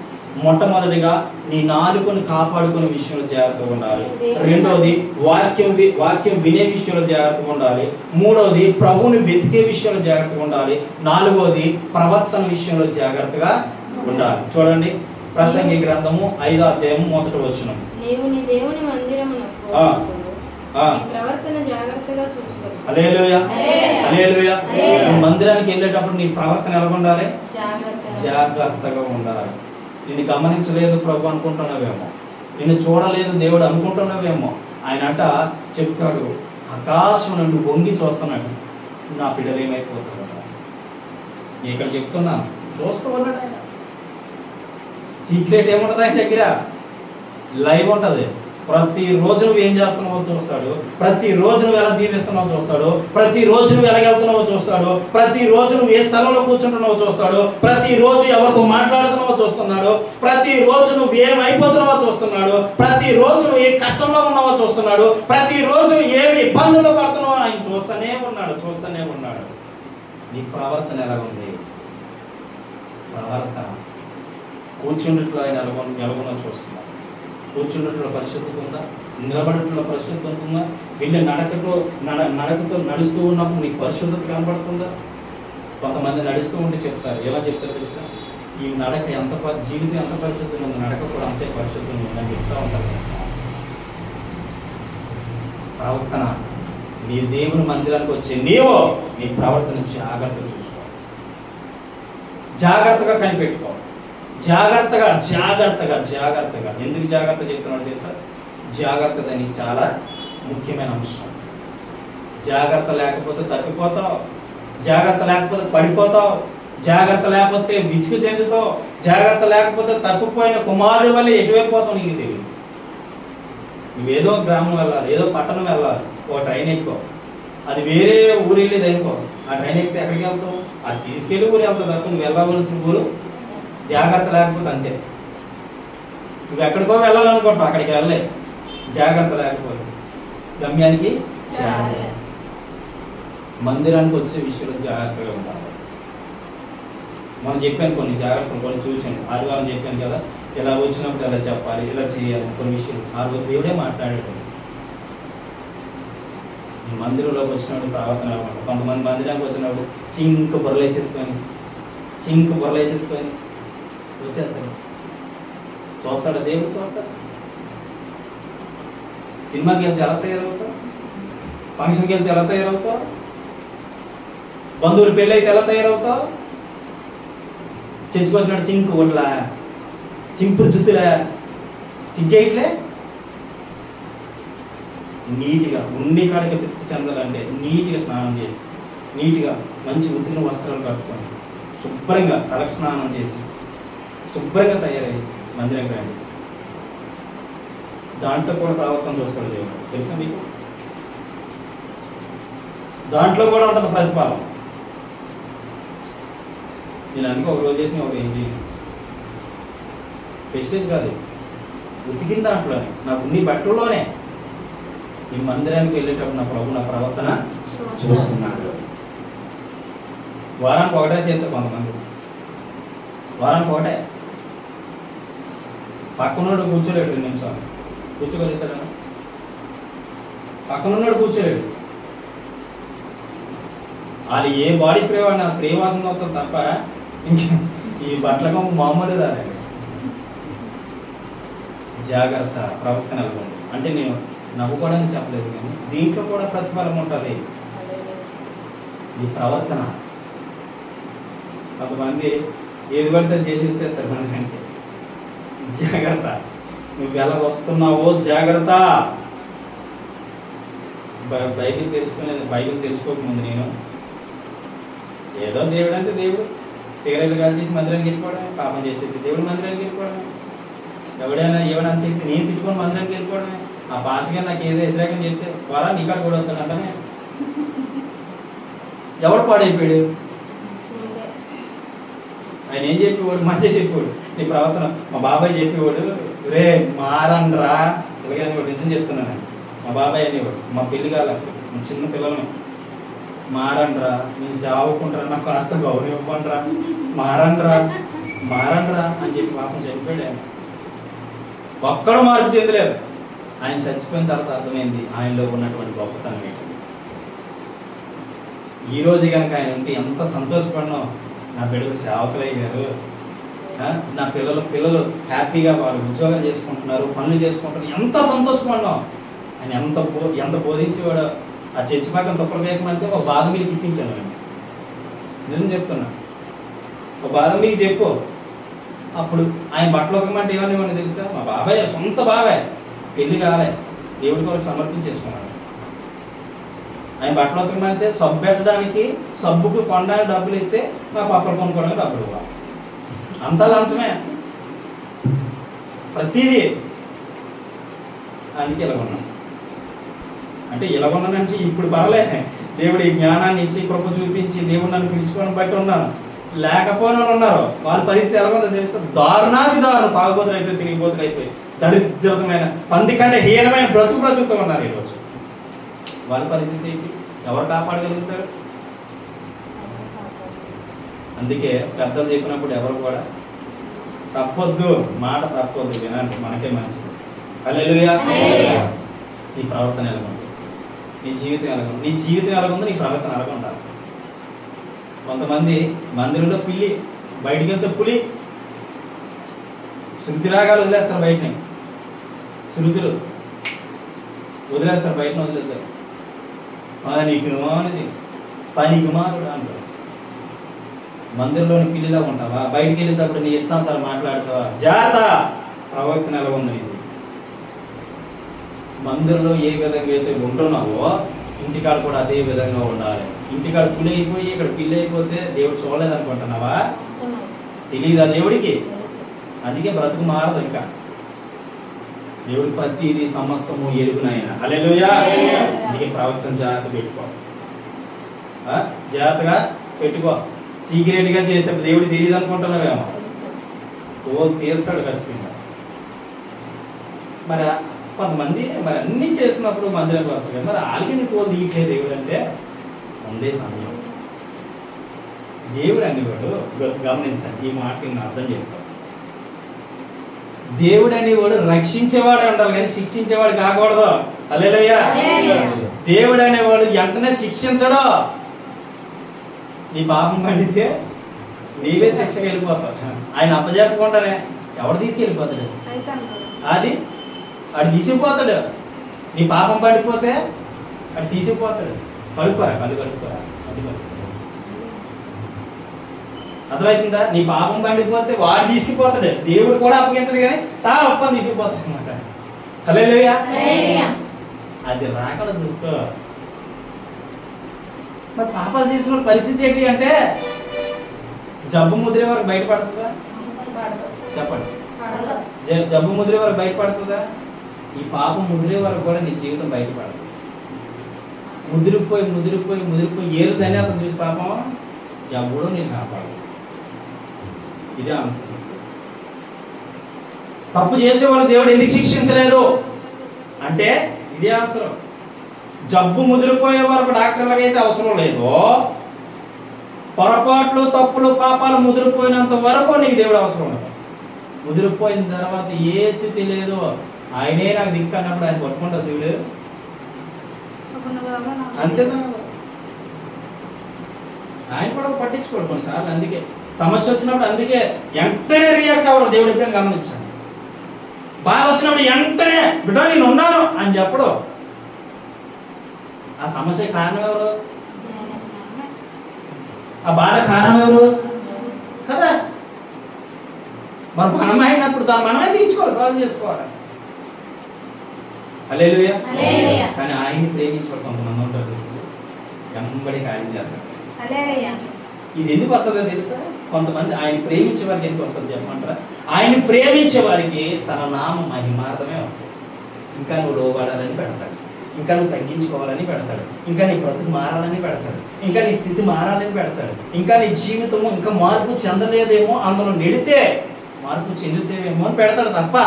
మొట్టమొదటిగా నీ నాలుకను కాపాడుకునే విషయంలో జాగ్రత్తగా ఉండాలి. రెండోది వాక్యం వినే విషయంలో జాగ్రత్తగా ఉండాలి. మూడోది ప్రభువుని వెతికే విషయంలో జాగ్రత్తగా ఉండాలి. నాలుగోది ప్రవర్తన విషయంలో జాగ్రత్తగా ఉండాలి. చూడండి, ప్రసంగి గ్రంథము 5వ అధ్యాయం 1వ వచనం. నీవు నీ దేవుని మందిరమునకు ప్రవర్తన జాగ్రత్తగా చూసుకో. హల్లెలూయా, హల్లెలూయా. మందిరానికి వెళ్ళేటప్పుడు నీ ప్రవర్తన ఎలా ఉండాలి? జాగ్రత్తగా ఉండాలి. నిన్ను గమనించలేదు ప్రభు అనుకుంటున్నావేమో, నిన్ను చూడలేదు దేవుడు అనుకుంటున్నావేమో. ఆయన అంట చెప్తాడు, ఆకాశం నుండి వంగి చూస్తున్నాడు, నా బిడ్డలు ఏమైపోతున్నాడు. ఇక్కడ చెప్తున్నాను, చూస్తూ ఉన్నాడు ఆయన. సీక్రెట్ ఏముంటది ఆయన దగ్గర? లైవ్ ఉంటది. ప్రతిరోజు నువ్వు ఏం చేస్తున్నావో చూస్తాడు, ప్రతిరోజు నువ్వు ఎలా జీవిస్తున్నావో చూస్తాడు, ప్రతిరోజు నువ్వు ఎలా వెళ్తున్నావో చూస్తాడు, ప్రతిరోజు నువ్వు ఏ స్థలంలో కూర్చుంటున్నావో చూస్తాడు, ప్రతిరోజు ఎవరితో మాట్లాడుతున్నావో చూస్తున్నాడు, ప్రతిరోజు నువ్వు ఏమైపోతున్నావో చూస్తున్నాడు, ప్రతిరోజు నువ్వు ఏ కష్టంలో ఉన్నావో చూస్తున్నాడు, ప్రతిరోజు ఏమి ఇబ్బందుల్లో పడుతున్నావో ఆయన చూస్తూనే ఉన్నాడు. నీ ప్రవర్తన ఎలా ఉంది? ప్రవర్తన కూర్చున్నట్లు ఆయన ఎలాగొన్నా చూస్తున్నాడు. కూర్చున్నట్లో పరిశుద్ధత ఉందా? నిలబడట్లో పరిశుద్ధత ఉందా? వెళ్ళి నడకతో నడుస్తూ ఉన్నప్పుడు నీకు పరిశుద్ధత కనబడుతుందా? కొంతమంది నడుస్తూ ఉంటే చెప్తారు, ఎలా చెప్తారు తెలుసా? ఈ నడక జీవితం ఎంత పరిశుద్ధంగా ఉంది, నడక కూడా అంతే పరిశుద్ధంగా ఉందని చెప్తా ఉంటారు. ప్రవర్తన, నీ దేవుని మందిరానికి వచ్చే నీవు నీ ప్రవర్తన జాగ్రత్తగా చూసుకో, జాగ్రత్తగా కనిపెట్టుకో. జాగ్రత్తగా. ఎందుకు జాగ్రత్త చెప్తున్నాడు తెలుసా? జాగ్రత్త అని చాలా ముఖ్యమైన అంశం. జాగ్రత్త లేకపోతే తప్పిపోతావు, జాగ్రత్త లేకపోతే పడిపోతావు, జాగ్రత్త లేకపోతే విసుగు చెందుతావు, జాగ్రత్త లేకపోతే తప్పిపోయిన కుమారుడి వల్ల ఎటువైపు పోతావు నీకు తెలియదు. నువ్వేదో గ్రామం వెళ్ళాలి, ఏదో పట్టణం వెళ్ళాలి, ఓ ట్రైన్ ఎక్కువ, అది వేరే ఊరు వెళ్ళేది అనుకో, ఆ ట్రైన్ ఎక్కితే ఎక్కడికి వెళ్తావు? అది తీసుకెళ్ళి ఊరు వెళ్తావు తప్ప నువ్వు వెళ్ళవలసిన ఊరు జాగ్రత్త లేకపోతే అంతే. నువ్వు ఎక్కడికో వెళ్ళాలనుకుంటావు, అక్కడికి వెళ్ళలే, జాగ్రత్త లేకపోతే. గమ్యానికి మందిరానికి వచ్చే విషయంలో జాగ్రత్తగా ఉండాలి. మనం చెప్పాను కొన్ని జాగ్రత్తలు, కొన్ని చూసాను. ఆదివారం చెప్పాను కదా, ఇలా వచ్చినప్పుడు ఎలా చెప్పాలి, ఇలా చేయాలి, కొన్ని విషయాలు ఆదివారం దేవుడే మాట్లాడాడు. మందిరంలోకి వచ్చినప్పుడు ప్రవర్తన అనమాట. కొంతమంది మందిరానికి వచ్చినప్పుడు చింకు బొరలేసేసుకొని వచ్చేస్తాడు. చూస్తాడు దేవుడు, చూస్తాడు. సినిమాకి వెళ్తే ఎలా తయారవుతావు, ఫంక్షన్కి వెళ్తే ఎలా తయారవుతావు, బంధువులు పెళ్ళి అయితే ఎలా తయారవుతావు, చర్చకొచ్చినట్టు చింకు ఒట్లా, చింపురు జుత్తులే, సిగ్గేట్లే. నీట్గా ఉన్ని కాడికి తృప్తి చెందాలంటే నీట్గా స్నానం చేసి, నీట్గా మంచి ఉతికిన వస్త్రాలు కట్టుకొని, శుభ్రంగా తలకు స్నానం చేసి, శుభ్రంగా తయారయ్యి మందిరం రండి. దాంట్లో కూడా ప్రవర్తన చూస్తాడు దేవుడు, తెలుసా మీకు? దాంట్లో కూడా ఉంటుంది ప్రతిఫలం. నేను అందుకే ఒక రోజు చేసిన ఒక ఏం చేయాలి, ప్రెస్టేజ్ కాదు, ఉతికిన దాంట్లోనే, నాకు ఉన్ని బట్టల్లోనే ఈ మందిరానికి వెళ్ళేటప్పుడు నా ప్రభు నా ప్రవర్తన చూస్తున్నాడు. వారానికి ఒకటే చేస్తారు కొంతమంది, వారానికి ఒకటే. పక్కనున్నాడు కూర్చోలేడు 2 నిమిషాలు, కూర్చోగలుగుతాడా? పక్కనున్నాడు కూర్చోలేడు. వాళ్ళు ఏ బాడీ స్ప్రే వాడినా స్ప్రే వాసన అవుతుంది తప్ప ఇంకా ఈ బట్టలకు మామూలు రాలేదు. జాగ్రత్త, ప్రవర్తన అంటే నేను నవ్వుకోవడానికి చెప్పలేదు, కానీ దీంట్లో కూడా ప్రతిఫలం ఉంటుంది. ఈ ప్రవర్తన. కొంతమంది ఏది పడితే చేసి ఇచ్చేస్తారు మనకంటే. జాగ్రత్త, నువ్వు ఎలా వస్తున్నావో జాగ్రత్త. బైబిల్ తెలుసుకోకముందు నేను ఏదో దేవుడు అంటే దేవుడు, సిగరెట్లు కాల్చేసి మందిరానికి వెళ్ళిపోవడమే, పాపం చేసేది దేవుడు మందిరానికి వెళ్ళిపోవడమే, ఎవడైనా ఏమని తిట్టి నేను తిట్టుకొని మందిరానికి వెళ్ళిపోవడమే. ఆ భాషగా నాకు ఏదో వ్యతిరేకం చెప్తే వారా నీకాడ కూడా వస్తానంటనే. ఎవడు పాడైపోయాడు? ఆయన ఏం చెప్పేవాడు? మంచిగా చెప్పేవాడు నీ ప్రవర్తన. మా బాబాయ్ చెప్పేవాడు, రే మారన్రా ఇలాగే అనేవాడు. నిజం చెప్తున్నాను, మా బాబాయ్ అనేవాడు. మా పెళ్లి కాల చిన్న పిల్లల్ని, మారన్రా నేను చావుకుంటారా, నాకు కాస్త గౌరవం ఇవ్వండిరా, మారన్రా మారన్రా అని చెప్పి పాపం చెప్పాడు. ఆయన ఒక్కడు మార్పు చెందలేదు. ఆయన చచ్చిపోయిన తర్వాత అర్థమైంది ఆయనలో ఉన్నటువంటి గొప్పతనం ఏంటి. ఈ రోజు కనుక ఆయన ఉంటే ఎంత సంతోషపడినా, నా బిడ్డలు సేవకులయ్యారు, నా పిల్లలు హ్యాపీగా వాళ్ళు ఉద్యోగాలు చేసుకుంటున్నారు, పనులు చేసుకుంటున్నారు, ఎంత సంతోషపడినాం. ఆయన ఎంత బోధించేవాడు. ఆ చర్చి పక్కన తొక్కల వేయకమంటే ఒక బాదం మిల్క్ ఇప్పించాను నేను. నిజం చెప్తున్నా, ఒక బాదం మిల్క్ చెప్పు. అప్పుడు ఆయన బట్టలు ఒకమంటే ఏమని తెలుసా? మా బాబాయ్, సొంత బాబాయ్, పెళ్లి కాలే, దేవుడి కొరకు సమర్పించేసుకున్నాడు. ఆయన బట్టలు ఉతకమంటే సబ్బు పెట్టడానికి, సబ్బుకు కొనడానికి డబ్బులు ఇస్తే మా పప్పలు కొనుక్కోవడానికి డబ్బులు ఇవ్వాలి. అంతా లంచమే ప్రతిదీ. అందుకే ఇలాగొన్నాను. అంటే ఇలాగొన్నానంటే ఇప్పుడు పర్లే, దేవుడి జ్ఞానాన్ని ఇచ్చి కృప చూపించి దేవుడు నన్ను పిలుచుకోవడం బట్టి ఉన్నాను. లేకపోయినా ఉన్నారు, వాళ్ళ పరిస్థితి ఎలా ఉందో తెలుసు? దారుణాది దారుణం, తాగుబోతులు అయిపోయి, తిరిగిపోతులు అయిపోయి, దరిద్రమైన పంది కంటే హీనమైన బ్రతుకుతూ ఉన్నారు ఈరోజు. వాళ్ళ పరిస్థితి ఏంటి? ఎవరు కాపాడగలుగుతారు? అందుకే పెద్దలు చెప్పినప్పుడు ఎవరు కూడా తప్పొద్దు, మాట తప్పొద్దు, వినండి, మనకే మంచిది. హల్లెలూయా. నీ ప్రవర్తన ఎలా ఉంది? నీ జీవితం ఎలా ఉంది? నీ జీవితం ఎలా ఉందో నీ ప్రవర్తన ఎలా ఉండాలి. కొంతమంది మందిరంలో పిల్లి, బయటికి వెళ్తే పులి. శృతి రాగాలు వదిలేస్తారు, బయటని శృతులు వదిలేస్తారు, బయటని వదిలేస్తారు. పనికి మారుడు అంటారు. మందిరంలోని పిల్లిలా ఉంటావా? బయటికి వెళ్ళేటప్పుడు నీ ఇష్టానుసారం మాట్లాడతావా? జాగ్రత్త, ప్రవర్తన ఎలా ఉంది ఇది. మందిరంలో ఏ విధంగా అయితే ఉంటున్నావో ఇంటికాడ కూడా అదే విధంగా ఉండాలి. ఇంటికాడ పులి అయిపోయి ఇక్కడ పిల్లి అయిపోతే దేవుడు చూడలేదు అనుకుంటున్నావా? తెలీదా దేవుడికి? అందుకే బ్రతుకు మారదు. ఇంకా దేవుడి ప్రతిది సమస్తము ఎరుగునైనా. హల్లెలూయా. అందుకే ప్రవర్తన జాగ్రత్త పెట్టుకో, జాగ్రత్తగా పెట్టుకో. సీక్రెట్ గా చేస్తే దేవుడు తెలియదు అనుకుంటున్నావేమో, తోలు తీస్తాడు ఖచ్చితంగా. మరి కొంతమంది మరి అన్ని చేస్తున్నప్పుడు మందిరానికి వస్తారు కదా, మరి వాళ్ళకి తోలు తీయట్లేదు దేవుడు అంటే ఉందే సమయం. దేవుడు అనేవాడు, గమనించండి ఈ మాట నేను అర్థం చెప్తాను. దేవుడు అనేవాడు రక్షించేవాడు ఉండాలి కానీ శిక్షించేవాడు కాకూడదు. హల్లెలూయా. దేవుడు అనేవాడు వెంటనే శిక్షించడు. నీ పాపం పండితే నీవే శిక్షకు వెళ్ళిపోతావు. ఆయన అప్పజెప్పకుండానే ఎవడు తీసుకెళ్ళిపోతాడు? అది తీసుకుపోతాడు. నీ పాపం పడిపోతే అది తీసుకుపోతాడు. కడుక్కోరా, కళ్ళు కడుక్కోరా, అర్థమవుతుందా? నీ పాపం పండిపోతే వాడు తీసుకుపోతాడు. దేవుడు కూడా అప్పగించడు కానీ తా అప్పని తీసుకుపోతాడు అనమాట. హల్లెలూయా. అది రాకుండా చూసుకో. మరి పాపాలు చేసిన పరిస్థితి ఏంటి అంటే జబ్బు ముద్రే వరకు బయటపడుతుందా? చెప్పండి. జబ్బు ముద్రే వరకు బయటపడుతుందా? ఈ పాపం ముద్రే వరకు కూడా నీ జీవితం బయటపడదు. ముదిరిపోయి ఏరుదని అతను చూసి పాపం ఎవడో నేను కాపాడు. ఇదే ఆన్సర్. తప్పు చేసేవాళ్ళు దేవుడు ఎందుకు శిక్షించలేదు అంటే ఇదే ఆన్సర్. జబ్బు ముదిరిపోయే వరకు డాక్టర్లకైతే అవసరం లేదు, పొరపాట్లు తప్పులు పాపాలు ముదిరిపోయినంత వరకు నీకు దేవుడు అవసరం లేదు. ముదిరిపోయిన తర్వాత ఏ స్థితి లేదు, ఆయనే నాకు దిక్కు అన్నప్పుడు ఆయన పట్టుకుంటారు దేవుడు. అంతే, ఆయన కూడా పట్టించుకోడు కొన్నిసార్లు. అందుకే సమస్య వచ్చినప్పుడు అందుకే వెంటనే రియాక్ట్ అవ్వడం దేవుడు ఎప్పుడైనా గమనించాను. బాధ వచ్చినప్పుడు వెంటనే బిడ్డ నేను ఉన్నాను అని చెప్పడు. ఆ సమస్య కారణం ఎవరు? ఆ బాధ కారణం ఎవరు కదా? మరి మనమే అయినప్పుడు దాన్ని మనమే తీర్చుకోవాలి, సాల్వ్ చేసుకోవాలి. హల్లెలూయా. కానీ ఆయన్ని ప్రేమించుకోవాలి కొంతమంది ఉంటారు తెలుసు, ఎంబడి కార్యం చేస్తారు. ఇది ఎందుకు వస్తుందో తెలుసా? కొంతమంది ఆయన ప్రేమించే వారికి ఎందుకు వస్తుంది చెప్పమంటారా? ఆయన ప్రేమించే వారికి తన నామ మహిమార్థమే వస్తుంది. ఇంకా నువ్వు లోబడాలని పెడతాడు, ఇంకా నువ్వు తగ్గించుకోవాలని పెడతాడు, ఇంకా నీ బ్రతుకు మారాలని పెడతాడు, ఇంకా నీ స్థితి మారాలని పెడతాడు, ఇంకా నీ జీవితము ఇంకా మార్పు చెందలేదేమో, అందులో నెడితే మార్పు చెందుతేమో అని పెడతాడు తప్ప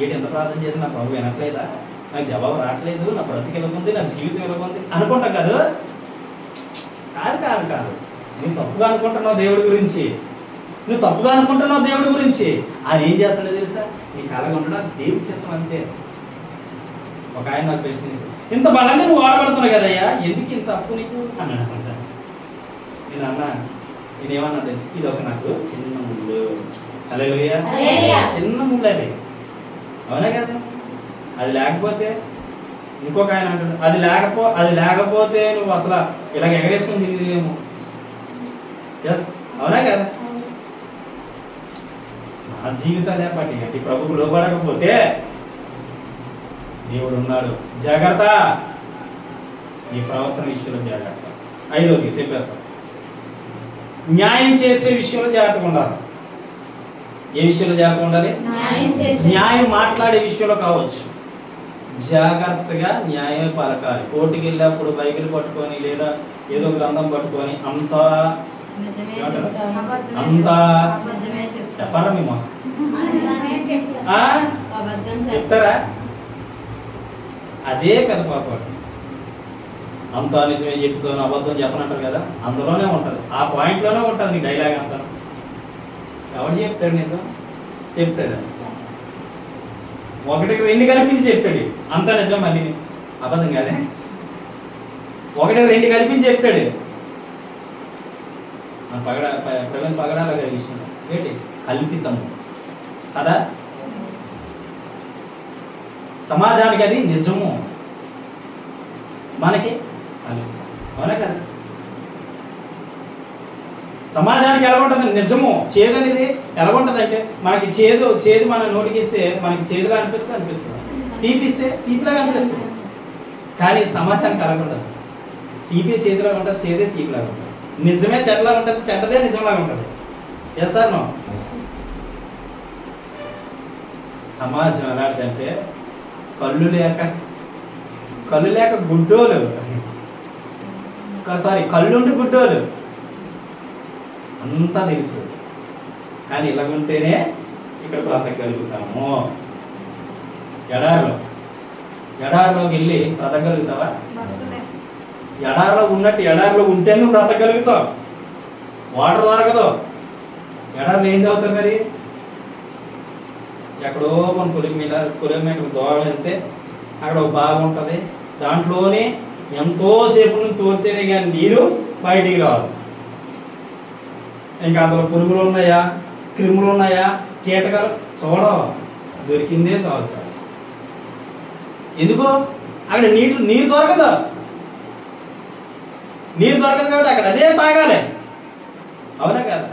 ఏంటి ఎంత ప్రార్థన చేసి నా ప్రభు వినట్లేదా, నాకు జవాబు రావట్లేదు, నా బ్రతికి ఎలాగుంది, నా జీవితం ఎలాగుంది అనుకుంటాం కాదు. కాదు కాదు కాదు నువ్వు తప్పుగా అనుకుంటున్నావు దేవుడి గురించి, నువ్వు తప్పుగా అనుకుంటున్నావు దేవుడి గురించి. ఆయన ఏం చేస్తాడో తెలుసా? నీ కలగొండడా దేవుడి చిత్తం అంతే. ఒక ఆయన నాకు ప్రశ్నించాడు, ఇంత బలంగా నువ్వు వాడబడుతున్నావు కదయ్యా, ఎందుకు ఇంత తప్పు నీకు అన్నాడు. అనుకుంటా నేను అన్నా, నేనేమన్నా తెలుసు, ఇది ఒక నాకు చిన్న ముళ్ళు. హల్లెలూయా. చిన్న ముళ్ళు అది, అవునా కదా? అది లేకపోతే ఇంకొక ఆయన అంటాడు, అది లేకపోతే నువ్వు అసలు ఇలాగ ఎగరేసుకుని తిరిగిదేమో. ఎస్, అవునా కదా? నా జీవితాలే పట్టి ప్రభుకు లోబడకపోతే దేవుడు ఉన్నాడు, జాగ్రత్త. నీ ప్రవర్తన విషయంలో జాగ్రత్త. 5వది చెప్పేస్తా, న్యాయం చేసే విషయంలో జాగ్రత్తగా ఉండాలి. ఏ విషయంలో జాగ్రత్తగా ఉండాలి? న్యాయం మాట్లాడే విషయంలో కావచ్చు, జాగ్రత్తగా న్యాయం పలకాలి. కోర్టుకి వెళ్ళినప్పుడు బైబిల్ పట్టుకొని లేదా ఏదో గ్రంథం పట్టుకొని అంతా చెప్పాలా మేము చెప్తారా? అదే పెద్ద పాపం. అంతా నిజమే చెప్తాను, అబద్ధం చెప్పనంటారు కదా, అందులోనే ఉంటది, ఆ పాయింట్ లోనే ఉంటది నీ డైలాగ్ అంతా. ఎవడు చెప్తాడు నిజం? చెప్తాడు, ఒకటికి 2 కల్పించి చెప్తాడు, అంతా నిజం మళ్ళీ అబద్ధం కాదే. 1, 2 కల్పించి చెప్తాడు. ప్రవీణ్ పగడాల గారి విషయం ఏంటి? కల్పితము కదా. సమాజానికి అది నిజము, మనకి అవునా కదా? సమాజానికి ఎలా ఉంటుంది నిజము? చేదు అనేది ఎలా ఉంటుంది అంటే, మనకి చేదు మన నోటికిస్తే మనకి చేదుగా అనిపిస్తుంది, తీపిస్తే తీపిలాగా అనిపిస్తుంది. కానీ సమాజానికి అలా ఉంటుంది, తీపి చేదులాగా ఉంటుంది, చేదే తీపిలాగా ఉంటుంది. నిజమే చెడ్డలాగా ఉంటుంది, చెడ్డదే నిజంలాగా ఉంటుంది. Yes sir no? సమాజం ఎలాంటిదంటే కళ్ళు లేక గుడ్డోలు, సారీ కళ్ళుండి గుడ్డోలు అంతా తెలుసు, కానీ ఇలాగుంటేనే ఇక్కడ బ్రతకగలుగుతాము. ఎడారిలోకి వెళ్ళి బ్రతకగలుగుతావా? ఎడారిలో ఉన్నట్టు ఎడారిలో ఉంటే నువ్వు బ్రతకగలుగుతావు. వాటర్ దొరకదు, ఎడారిలో ఏం చదువుతావు మరి? ఎక్కడో మన కిలోమీటర్ దూరం వెళ్తే అక్కడ ఒక బావి ఉంటుంది, దాంట్లోనే ఎంతోసేపు నుంచి తోడితేనే కానీ నీరు బయటికి రాదు. ఇంకా అందులో పురుగులు ఉన్నాయా, క్రిములు ఉన్నాయా, కీటకాలు చూడవు, దొరికిందే చాలు. ఎందుకు? అక్కడ నీరు దొరకదు, కాబట్టి అక్కడ అదే తాగాలి, అవునా కదా?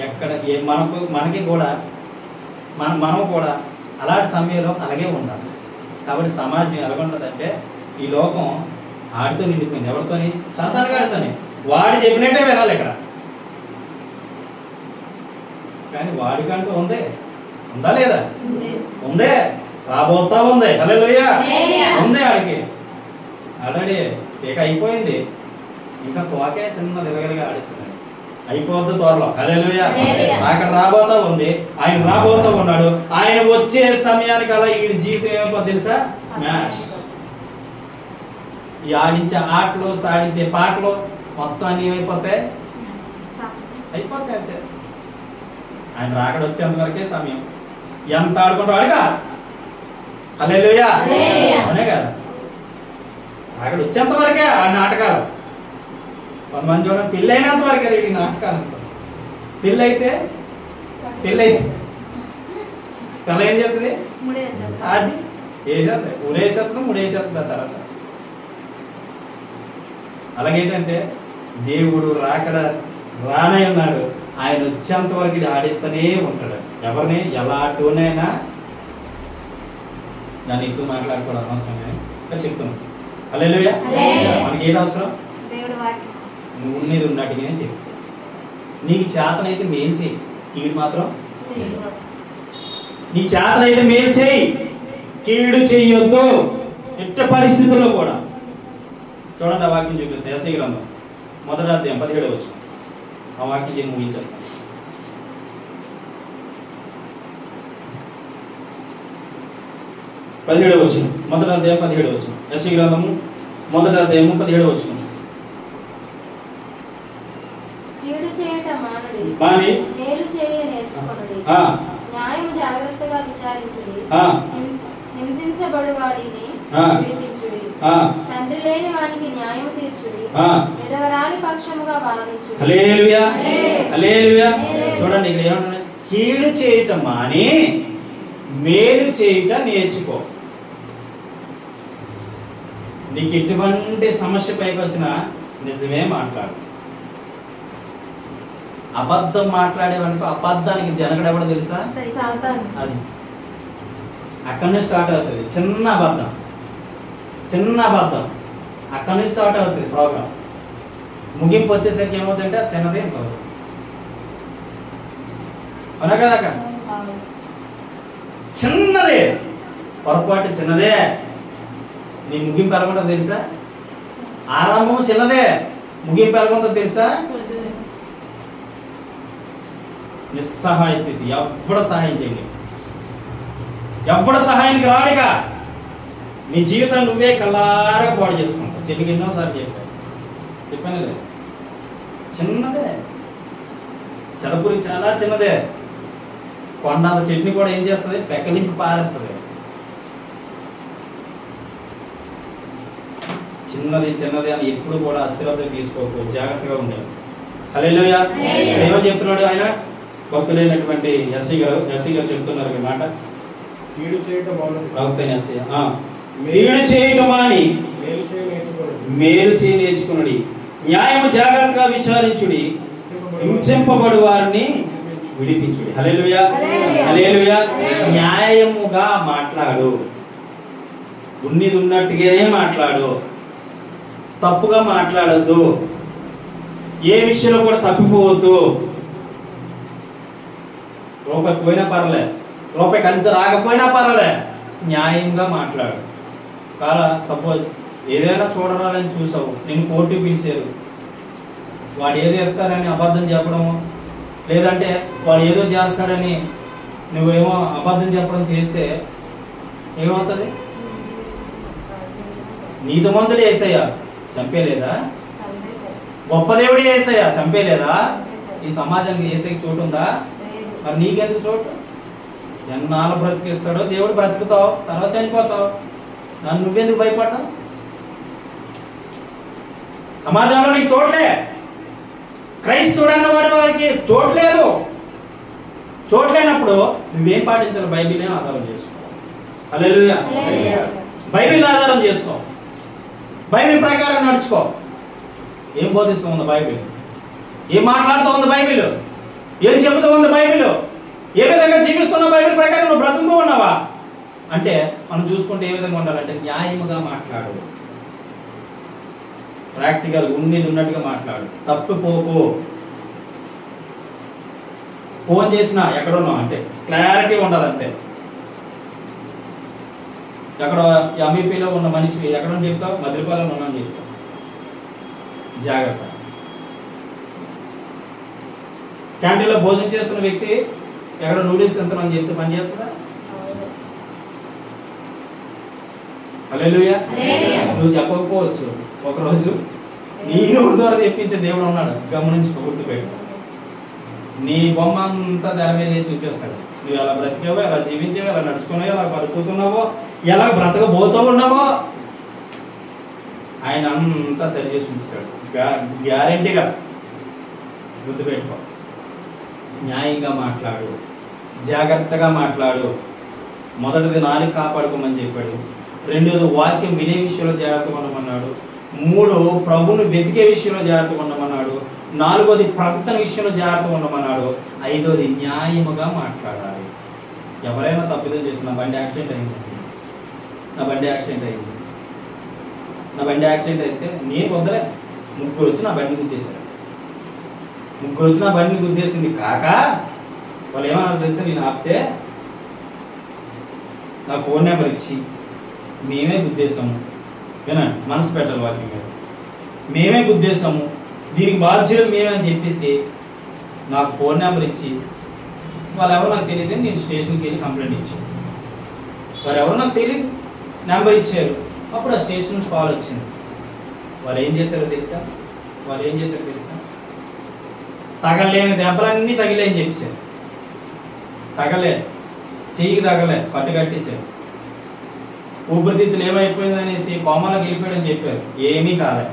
ఎక్కడ మనకి కూడా మనం కూడా అలాంటి సమయంలో అలాగే ఉండాలి. కాబట్టి సమాజం ఎలాగుంటుందంటే, ఈ లోకం ఆడితో నిండిపోయింది. ఎవరితోని? సంతానగాడితోని. వాడు చెప్పినట్టే వినాలి ఇక్కడ. కానీ వాడికంటూ ఉందా లేదా? ఉందే, రాబోతా ఉంది. హల్లెలూయా. ఉంది ఆడికి ఆల్రెడీ. ఇక అయిపోయింది, ఇంకా తోకే చిన్న తిరగలిగా ఆడుతున్నాడు, అయిపోద్ది త్వరలో. హల్లెలూయా. అక్కడ రాబోతా ఉంది, ఆయన రాబోతా ఉన్నాడు. ఆయన వచ్చే సమయానికి అలా ఈ జీవితం ఏమైపోద్ది తెలుసా? మ్యాష్. ఈ ఆడించే ఆటలు, తాడించే పాటలు మొత్తం అన్ని ఏమైపోతాయి? అయిపోతాయి అంతే. ఆయన రాకడ వచ్చేంత వరకే సమయం. ఎంత ఆడుకుంటావు అడిగా. హల్లెలూయా. అవునే కదా? అక్కడ వచ్చేంత వరకే ఆ నాటకాలు. కొంతమంది చూడండి, పెళ్ళి అయినంత వరకే రేపు నాటకాలు. పెళ్ళి అయితే తల ఏం చెప్తుంది? అది ఏం చెప్తాయి? ఉడేసేస్తుంది, ముడేసేస్తుంది. తర్వాత అలాగేంటంటే దేవుడు రాకడ రానే ఉన్నాడు, ఆయన వచ్చేంత వరకు ఆడిస్తూనే ఉంటాడు. ఎవరిని ఎలాంటినైనా దాన్ని ఎక్కువ మాట్లాడుకోవడం అవసరం కానీ చెప్తున్నాను. హల్లెలూయా. మనకి ఏంటి అవసరం? నువ్వు ఉన్నది ఉన్నట్టుగానే చెప్పు. నీకు చేతనైతే మేలు చేయి, కీడు మాత్రం నీ చేతనైతే మేలు చేయి, కీడు చెయ్యొద్దు ఎట్టి పరిస్థితుల్లో కూడా. చూడండి ఆ వాక్యం చూపిస్తుంది. యెషయా గ్రంథం 1వ అధ్యాయం 17వ వచనం. ఆ వాక్యం చెప్పి ముగించేస్తాను. పదిహేడవ వచనం, 1వ అధ్యాయం 17వ వచనం. యెషయా గ్రంథము 1వ అధ్యాయం 17వ వచనం. కీడు చేయుట మానుడి, మేలు చేయ నేర్చుకొనుడి, న్యాయము జాగ్రత్తగా విచారించుడి, హింసించబడు వాడిని విడిపించుడి, తండ్రి లేని వానికి న్యాయము తీర్చుడి, విధవరాలి పక్షముగా వాదించుడి. హల్లెలూయా, హల్లెలూయా. చూడండి ఇక్కడ ఏమంటున్నాడు? కీడు చేయటం మాని మేలు చేయుట నేర్చుకో. నీకు ఎటువంటి సమస్య పైకి వచ్చినా నిజమే మాట్లాడు. అబద్ధం మాట్లాడేవనుకో, అబద్ధానికి జనగడెవడో తెలుసా? అది అక్కడి నుంచి స్టార్ట్ అవుతుంది. చిన్న అబద్ధం అక్కడి నుంచి స్టార్ట్ అవుతుంది ప్రోగ్రాం. ముగింపు వచ్చేసరికి ఏమవుతుందంటే అది చిన్నదే అవుతుంది. అవునా కదా? చిన్నదే, పొరపాటు చిన్నదే. నీ ముగింపు ఎలాగుంటుందో తెలుసా? ఆరంభం చిన్నదే, ముగింపు ఎలాగుంటుందో తెలుసా? నిస్సహాయ స్థితి. ఎవ్వడు సహాయం చేయండి, ఎవ్వడు సహాయానికి రాడిగా. నీ జీవితం నువ్వే కల్లారా పాడు చేసుకుంటావు. చెల్లికి ఎన్నోసార్లు చెప్పాను లేదు. చిన్నదే, చలపురి చాలా చిన్నదే. కొండంత చెట్టుని కూడా ఏం చేస్తుంది? పెక్కలింపి పారేస్తుంది. చిన్నది అని ఎప్పుడు కూడా అశ్రద్ధ తీసుకోకు, జాగ్రత్తగా ఉండాలి. హల్లెలూయా. ఏమో చెప్తున్నాడు ఆయన? భక్తులైనటువంటి యెషయా గారు చెప్తున్నారు ఈ మాట. కీడు చేయటం కీడు చేయటం మాని మేలు చేయ నేర్చుకునుడి, న్యాయము జాగ్రత్తగా విచారించుడి, హింసింపబడు వారిని విడిపించుడి. హల్లెలూయా, హల్లెలూయా. న్యాయముగా మాట్లాడు, ఉన్నది ఉన్నట్టుగానే మాట్లాడు, తప్పుగా మాట్లాడద్దు, ఏ విషయంలో కూడా తప్పిపోవద్దు. రూపాయి పోయినా పర్లే, రూపాయి కలిసి రాకపోయినా పర్లే, న్యాయంగా మాట్లాడు. కాలా సపోజ్ ఏదైనా చూడరాలని చూసావు, నేను కోర్టు పిలిచారు, వాడు ఏదో ఎత్తారని అబద్ధం చెప్పడము, లేదంటే వాడు ఏదో చేస్తాడని నువ్వేమో అబద్ధం చెప్పడం చేస్తే ఏమవుతుంది? నీతిమంతుడు యేసయ్య చంపేలేదా? గొప్ప దేవుడు యేసయ్య చంపేలేదా? ఈ సమాజానికి యేసయ్యకి చోటు ఉందా? మరి నీకెందుకు చోటు? ఎన్నాళ్ళు బ్రతికిస్తాడో దేవుడు, బ్రతుకుతావు, తర్వాత చనిపోతావు. నన్ను నువ్వెందుకు భయపడ్డావు? సమాజంలో నీకు చోట్లే. క్రైస్తవుడు అన్నవాడి వాడికి చోట్లేదు. చోట్లేనప్పుడు నువ్వేం పాటించాలి? బైబిల్నే ఆధారం చేసుకో. హల్లెలూయా. బైబిల్ ఆధారం చేసుకో, బైబిల్ ప్రకారం నడుచుకో. ఏం బోధిస్తూ ఉంది బైబిల్? ఏం మాట్లాడుతూ ఉంది బైబిల్? ఏం చెబుతూ ఉంది బైబిల్? ఏ విధంగా జీవిస్తున్న బైబిల్ ప్రకారం నువ్వు బ్రతుకుతూ ఉన్నావా అంటే మనం చూసుకుంటే ఏ విధంగా ఉండాలంటే న్యాయముగా మాట్లాడు, ప్రాక్టికల్ ఉన్నది ఉన్నట్టుగా మాట్లాడు, తప్పిపోకు. ఫోన్ చేసినా ఎక్కడున్నావు అంటే క్లారిటీ ఉండాలంటే. ఎక్కడ ఎంఈపీలో ఉన్న మనిషి ఎక్కడ చెప్తావు? మద్రిపాలెంలో ఉన్నాను చెప్తావు. జాగ్రత్త. క్యాంటీన్లో భోజనం చేస్తున్న వ్యక్తి ఎక్కడ నూడిల్స్ తింటున్నాను చెప్తే పని చేస్తుందా? హల్లెలూయా. నువ్వు చెప్పకపోవచ్చు, ఒకరోజు నీ నోటి ద్వారా తెప్పించే దేవుడు ఉన్నాడు. గమనించుకో, గుర్తుపెట్టు. నీ బొమ్మ అంతా దాని మీద చూపిస్తాడు. నువ్వు ఎలా బ్రతికావో, ఎలా జీవించావో, ఎలా నడుచుకున్నావో, ఎలా బ్రతుకుతున్నావో, ఎలా బ్రతకబోతూ ఉన్నావో ఆయన అంతా సరి చేసి ఉంచుతాడు. గ్యారెంటీగా గుర్తుపెట్టుకో. న్యాయంగా మాట్లాడు, జాగ్రత్తగా మాట్లాడు. మొదటిది నాలుగు కాపాడుకోమని చెప్పాడు. రెండోది వాక్యం వినే విషయంలో జాగ్రత్తగా ఉండమన్నాడు. 3 ప్రభువును వెతికే విషయంలో జాగ్రత్తగా ఉండమన్నాడు. 4వది ప్రకటన విషయంలో జాగ్రత్తగా ఉండమన్నాడు. 5వది న్యాయముగా మాట్లాడాలి. ఎవరైనా తప్పిదం చేసి నా బండి యాక్సిడెంట్ అయింది, నా బండి యాక్సిడెంట్ అయితే నేను వద్దలే, 3 వచ్చి నా బండిని గుద్దేశారు. 3 వచ్చి నా బండిని గుద్దేసింది కాక వాళ్ళు ఏమన్నా తెలుసా, నేను ఆపితే నా ఫోన్ నెంబర్ ఇచ్చి మేమే గుద్దేశాము, వినండి మనసు పెట్టాలి వాటి మీద, మేమే గుద్దేశాము, దీనికి బాధ్యులు మేమే అని చెప్పేసి నాకు ఫోన్ నెంబర్ ఇచ్చి, వాళ్ళు ఎవరో నాకు తెలియదు, నేను స్టేషన్కి వెళ్ళి కంప్లైంట్ ఇచ్చాను. వారు ఎవరో నాకు తెలియదు, నెంబర్ ఇచ్చారు. అప్పుడు ఆ స్టేషన్ నుంచి కాల్ వచ్చింది. వాళ్ళు ఏం చేశారో తెలుసా, తగలేని దెబ్బలన్నీ తగిలేని చెప్పేశారు. తగలే, చెయ్యికి తగలే, పట్టు కట్టేశారు. ఊపిరితిత్తులు ఏమైపోయింది అనేసి కోమాలకు వెళ్ళిపోయాడని చెప్పారు. ఏమీ కాలే,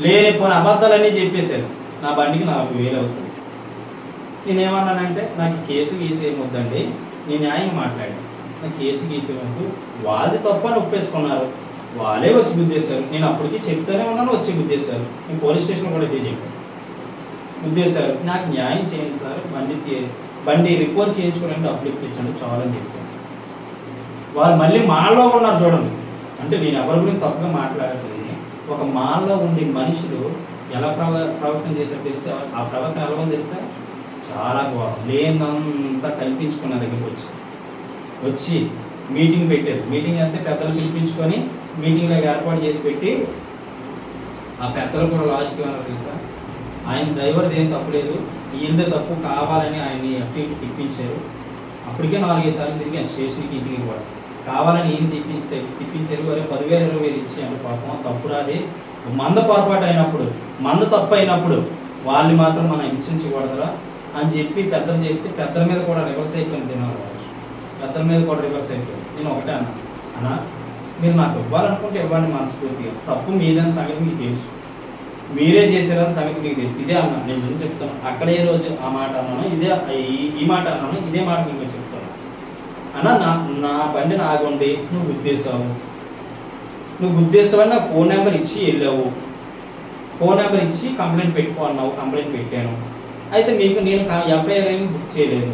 లేనిపోయిన అబద్ధాలన్నీ చెప్పేశారు. నా బండికి 40,000 అవుతుంది. నేనేమన్నానంటే నాకు కేసు గీసేయమొద్దండి, నేను న్యాయం మాట్లాడాను, నాకు కేసు గీసేయవద్దు, వాళ్ళది తప్పని ఒప్పేసుకున్నారు, వాళ్ళే వచ్చి గుద్దేశారు. నేను అప్పటికి చెప్తూనే ఉన్నాను, వచ్చి గుద్దేశారు. నేను పోలీస్ స్టేషన్ కూడా ఇదే చెప్పాను, గుద్దేశారు, నాకు న్యాయం చేయండి సార్, బండి రిపోర్ట్ చేయించుకోవడానికి డబ్బులు ఇప్పించండి చాలు అని చెప్పాను. వాళ్ళు మళ్ళీ మాల్లో ఉన్నారు చూడండి. అంటే నేను ఎవరి గురించి తప్పుగా మాట్లాడట్లేదు. ఒక మాల్లో ఉండే మనుషులు ఎలా ప్రవర్తన చేశారు తెలుసా, ఆ ప్రవర్తన ఎలా ఉంది తెలుసా, చాలా ఘోరం. లేనంతా కల్పించుకున్న దగ్గరికి వచ్చి మీటింగ్ పెట్టారు. మీటింగ్ అంటే పెద్దలు పిలిపించుకొని మీటింగ్ లాగా ఏర్పాటు చేసి పెట్టి, ఆ పెద్దలు కూడా లాస్ట్కి ఏమన్నా తెలుసా, ఆయన డ్రైవర్ది ఏం తప్పులేదు, ఈయనదే తప్పు, కావాలని ఆయన్ని అటు ఇటు తిప్పించారు. అప్పటికే 4-5 సార్లు తిరిగి స్టేషన్కి ఇంటికి కూడా కావాలని ఏం తిప్పించారు. వరే 10,000-20,000 ఇచ్చాను పాపం, తప్పు రాదే. మంద పొరపాటు అయినప్పుడు, మంద తప్పు అయినప్పుడు వాళ్ళని మాత్రం మనం హింసించకూడదురా అని చెప్పి పెద్దలు చెప్తే, పెద్దల మీద కూడా రివర్స్ అయిపోయింది. పెద్దల మీద కూడా రివర్స్ అయిపోయింది. నేను ఒకటే అన్నా, మీరు నాకు ఇవ్వాలనుకుంటే ఇవ్వండి మనస్ఫూర్తిగా, తప్పు మీదని సంగతి మీకు తెలుసు, మీరే చేశారని సంగతి మీకు తెలుసు. ఇదే అన్నా, నేను చెప్తాను. అక్కడే రోజు ఆ మాట అన్నాను, ఇదే ఈ మాట అన్నాను, ఇదే మాట మీకు చెప్తాను. అన్నా నా బండి నాగుండి నువ్వు గుద్దేశావని నాకు ఫోన్ నెంబర్ ఇచ్చి వెళ్ళావు, ఫోన్ నెంబర్ ఇచ్చి కంప్లైంట్ పెట్టుకో అన్నావు, కంప్లైంట్ పెట్టాను. అయితే మీకు నేను ఎఫ్ఐఆర్ ఏమి బుక్ చేయలేదు,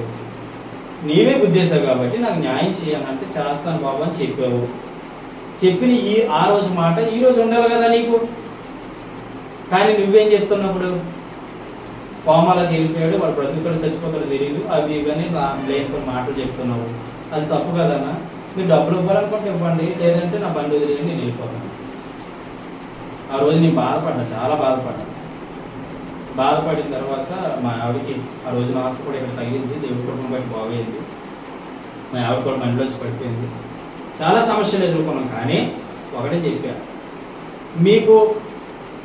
నీవే గుద్దేశావు కాబట్టి నాకు న్యాయం చేయాలంటే చేస్తాను బాబు అని చెప్పావు. చెప్పిన ఆ రోజు మాట ఈ రోజు ఉండాలి కదా నీకు. కానీ నువ్వేం చెప్తున్నప్పుడు కోమాలకు వెళ్ళిపోయాడు, వాడు బ్రతుకుతాడు చచ్చిపోతాడు తెలియదు, అవి ఇవన్నీ లేకపోతే మాటలు చెప్తున్నావు. అది తప్పు కదన్నా. మీరు డబ్బులు ఇవ్వాలనుకుంటే ఇవ్వండి, లేదంటే నా బండి వదిలేయండి, నేను వెళ్ళిపోతాను. ఆ రోజు నేను బాధపడ్డా, చాలా బాధపడిన తర్వాత మా ఆవిడకి ఆ రోజు నాకు కూడా ఇక్కడ తగిలింది, దేవుడి కుటుంబం బట్టి బాగైంది. మా ఆవిడ కూడా బండిలో వచ్చి పడిపోయింది. చాలా సమస్యలు ఎదుర్కొన్నాం. కానీ ఒకటే చెప్పా, మీకు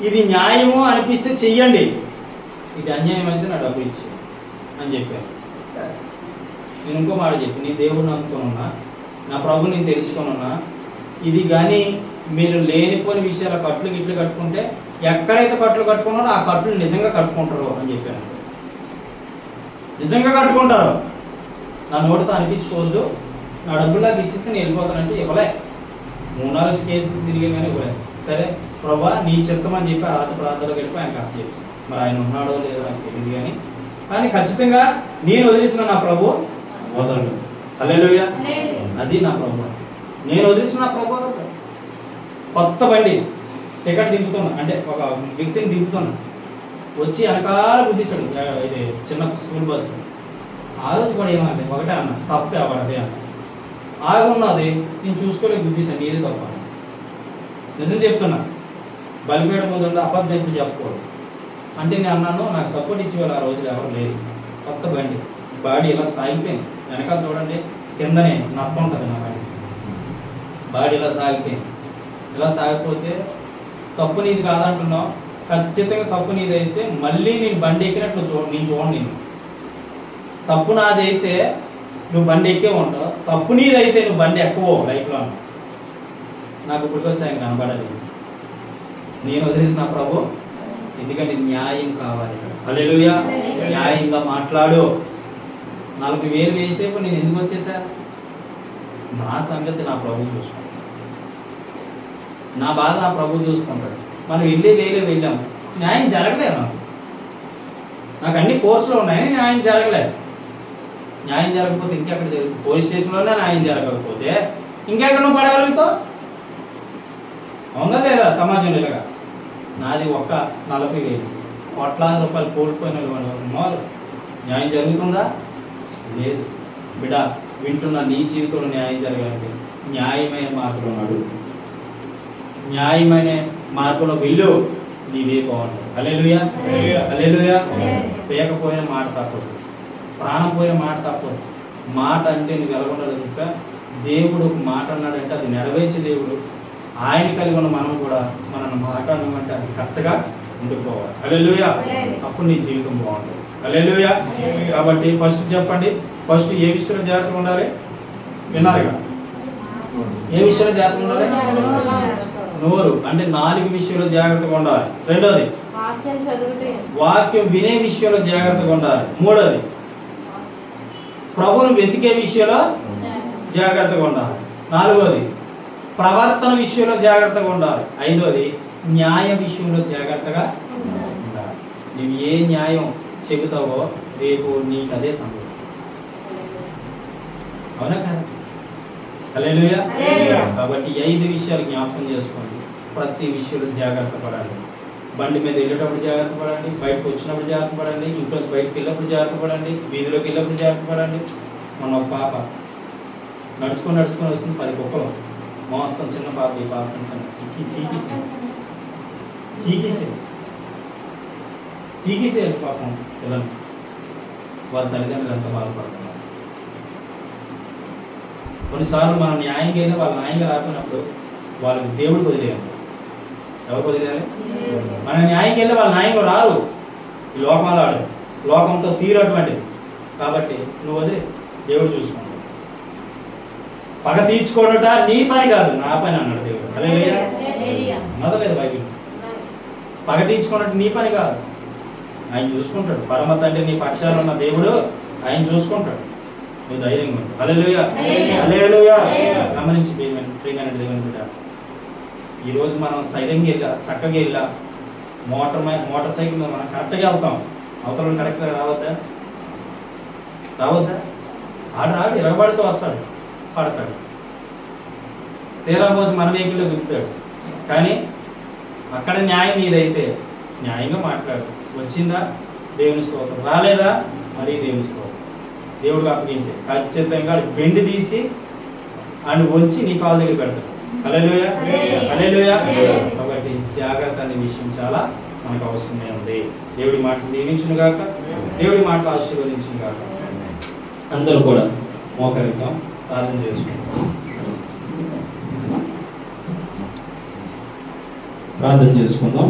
ఇది న్యాయము అనిపిస్తే చెయ్యండి, ఇది అన్యాయం అయితే నా డబ్బులు ఇచ్చి అని చెప్పాను. నేను ఇంకో మాట చెప్పి, నీ దేవుడిని అనుకుని ఉన్నా, నా ప్రభుని నేను తెలుసుకొని ఉన్నా, ఇది కానీ మీరు లేనిపోని విషయాల గిట్లు కట్టుకుంటే ఎక్కడైతే కట్లు కట్టుకున్నారో ఆ కట్లు నిజంగా కట్టుకుంటారు అని చెప్పాను. నిజంగా కట్టుకుంటారు, నా నోటితో అనిపించుకోవద్దు, నా డబ్బుల్లాగా ఇచ్చిస్తే నేను వెళ్ళిపోతానంటే ఇవ్వలే. 3-4 కేసులు తిరిగి కానీ ఇవ్వలేదు. సరే ప్రభా నీ చిత్తం అని చెప్పి రాత్రి ప్రార్థనలో గడిపి ఆయన కథ చేసి, మరి ఆయన ఉన్నాడో లేదో నాకు తెలియదు. కానీ ఖచ్చితంగా నేను వదిలేసిన నా ప్రభు వదలడు. హల్లెలూయా. అది నా ప్రభు, నేను వదిలేసిన నా ప్రభు వదలడు. కొత్త బండి టికెట్ దింపుతున్నా, అంటే ఒక వ్యక్తిని దింపుతున్నా, వచ్చి వెనకాల గుద్దిస్తాడు, ఇది చిన్న స్కూల్ బస్సు. ఆ రోజు కూడా ఏమంటే ఒకటే అన్న, తప్పే అవడదే అన్న, ఆగున్నది నేను చూసుకోలేదు, గుద్దిస్తాను, నీదే తప్ప. నిజం చెప్తున్నా, బలిపేట ముందు అబద్ధం ఎప్పుడు చెప్పకూడదు అంటే నేను అన్నాను. నాకు సపోర్ట్ ఇచ్చేవాళ్ళు ఆ రోజులు ఎవరు లేదు. కొత్త బండి, బాడీ ఇలా సాగిపోయింది, వెనకాల చూడండి కిందనే నత్త ఉంటుంది నా బాడీ ఇలా సాగిపోయింది. ఇలా సాగిపోతే తప్పు నీది కాదంటున్నావు, ఖచ్చితంగా తప్పు నీది అయితే మళ్ళీ నేను బండి ఎక్కినట్లు నేను చూడండి. తప్పు నాది అయితే నువ్వు బండి ఎక్కే ఉంటావు, తప్పు నీది అయితే నువ్వు బండి ఎక్కువ లైఫ్లో. నాకు ఇప్పటికొచ్చి ఆయన కనబడలేదు. నేను వదిలేసిన ప్రభు, ఎందుకంటే న్యాయం కావాలి. హల్లెలూయా. న్యాయంగా మాట్లాడు. 40,000 వేస్ట్ అయిపోయి నేను ఎందుకు వచ్చేసా? నా సంగతి నా ప్రభు చూసుకో. నా బాధ నా ప్రభు చూసుకుంటాడు. మనం వెళ్ళాం, న్యాయం జరగలేదు. నాకు అన్ని కోర్సులో ఉన్నాయి, న్యాయం జరగలేదు. న్యాయం జరగకపోతే ఇంకెక్కడ జరుగుతుంది? పోలీస్ స్టేషన్లోనే న్యాయం జరగకపోతే ఇంకెక్కడ నువ్వు పడగలుగుతావు? అవునా లేదా? సమాజంలో ఇలాగా నాది ఒక్క 40,000 కోట్లాది రూపాయలు కోల్పోయిన వాళ్ళు న్యాయం జరుగుతుందా? లేదు. బిడ్డ, వింటున్న నీ జీవితంలో న్యాయం జరగాలంటే న్యాయమైన మార్గంలో నడు, న్యాయమైన మార్గంలో వెళ్ళు, నీవే బాగుంటుంది. హల్లెలూయా, హల్లెలూయా. పేకపోయిన మాట తప్పదు, ప్రాణం పోయిన మాట తప్పదు. మాట అంటే నువ్వు ఎలాగుండాలో తెలుసా? దేవుడు మాట అన్నాడంటే అది నెరవేర్చే దేవుడు. ఆయన కలిగి ఉన్న మనం కూడా మన మాట అన్నమంటే అది కరెక్ట్గా ఉండిపోవాలి. హల్లెలూయా. అప్పుడు నీ జీవితం బాగుంటుంది. హల్లెలూయా. కాబట్టి ఫస్ట్ చెప్పండి, ఫస్ట్ ఏ విషయంలో జాగ్రత్తగా ఉండాలి? విన్నారుగా, ఏ విషయంలో జాగ్రత్తగా ఉండాలి? నోరు అంటే 4 విషయంలో జాగ్రత్తగా ఉండాలి. రెండోది వాక్యం వినే విషయంలో జాగ్రత్తగా ఉండాలి. మూడోది ప్రభువును వెతికే విషయంలో జాగ్రత్తగా ఉండాలి. నాలుగోది ప్రవర్తన విషయంలో జాగ్రత్తగా ఉండాలి. ఐదోది న్యాయ విషయంలో జాగ్రత్తగా ఉండాలి. నువ్వు ఏ న్యాయం చెబుతావో రేపు నీకు అదే సంభవిస్తుంది. అవునా కదా? హల్లెలూయా. కాబట్టి 5 విషయాలు జ్ఞాపకం చేసుకోండి. ప్రతి విషయంలో జాగ్రత్త పడాలి. బండి మీద వెళ్ళేటప్పుడు జాగ్రత్త పడండి, బయటకు వచ్చినప్పుడు జాగ్రత్త పడండి, ఇంట్లో బయటకు వెళ్ళినప్పుడు జాగ్రత్త పడండి, వీధిలోకి వెళ్ళినప్పుడు జాగ్రత్త పడండి. మన ఒక పాప నడుచుకొని వస్తుంది, 10 కుక్కలు మొత్తం చిన్న పాప, ఈ పాప సీకేసేయాలి పాపం పిల్లలు. వాళ్ళ తల్లిదండ్రులు ఎంత బాధపడుతున్నారు. కొన్నిసార్లు మనం న్యాయంగా వెళ్ళి వాళ్ళు న్యాయంగా రాకున్నప్పుడు వాళ్ళకి దేవుడు వదిలేయాలి. ఎవరు వదిలేయాలి? మన న్యాయంగా వెళ్ళి వాళ్ళు న్యాయంగా రారు. ఈ లోకంలో ఆడు, లోకంతో తీరటువంటిది. కాబట్టి నువ్వు వదిలే, దేవుడు చూసుకుంటాడు. పగ తీర్చుకోవడట నీ పని కాదు, నా పని అన్నాడు దేవుడు. హల్లెలూయా. మొదలేదు బైబిల్. పగ తీర్చుకోవడం నీ పని కాదు, ఆయన చూసుకుంటాడు. పరమ తండ్రి నీ పక్షాన ఉన్న దేవుడు ఆయన చూసుకుంటాడు. నువ్వు ధైర్యంగా ఉంటావు. హల్లెలూయా, హల్లెలూయా. గమనించి ప్రియమైన దేవుని బిడ్డ, ఈరోజు మనం సైలెంట్గా వెళ్ళా, చక్కగా వెళ్ళా, మోటార్ సైకిల్ మీద మనం కరెక్ట్గా వెళ్తాం. అవతల కరెక్ట్గా రావద్దా? ఆడు ఎరగబడుతూ వస్తాడు, పడతాడు. తీరా కోసం మన వెహికల్లో దిగుతాడు. కానీ అక్కడ న్యాయం నీదైతే న్యాయంగా మాట్లాడు. వచ్చిందా? దేవుని స్తోత్రం. రాలేదా? మరీ దేవుని స్తోత్రం. దేవుడికి అప్పగించే ఖచ్చితంగా బెండి తీసి ఆయన వచ్చి నీ కాళ్ళ దగ్గర పెడతాడు. హల్లెలూయా, హల్లెలూయా. కాబట్టి జాగ్రత్త అనే విషయం చాలా మనకు అవసరమే ఉంది. దేవుడి మాటలు దీవించును గాక, దేవుడి మాటలు ఆశీర్వదించును గాక. అందరూ కూడా మోకరిద్దాం, ప్రార్థన చేసుకుంటాం. ప్రార్థన చేసుకుందాం.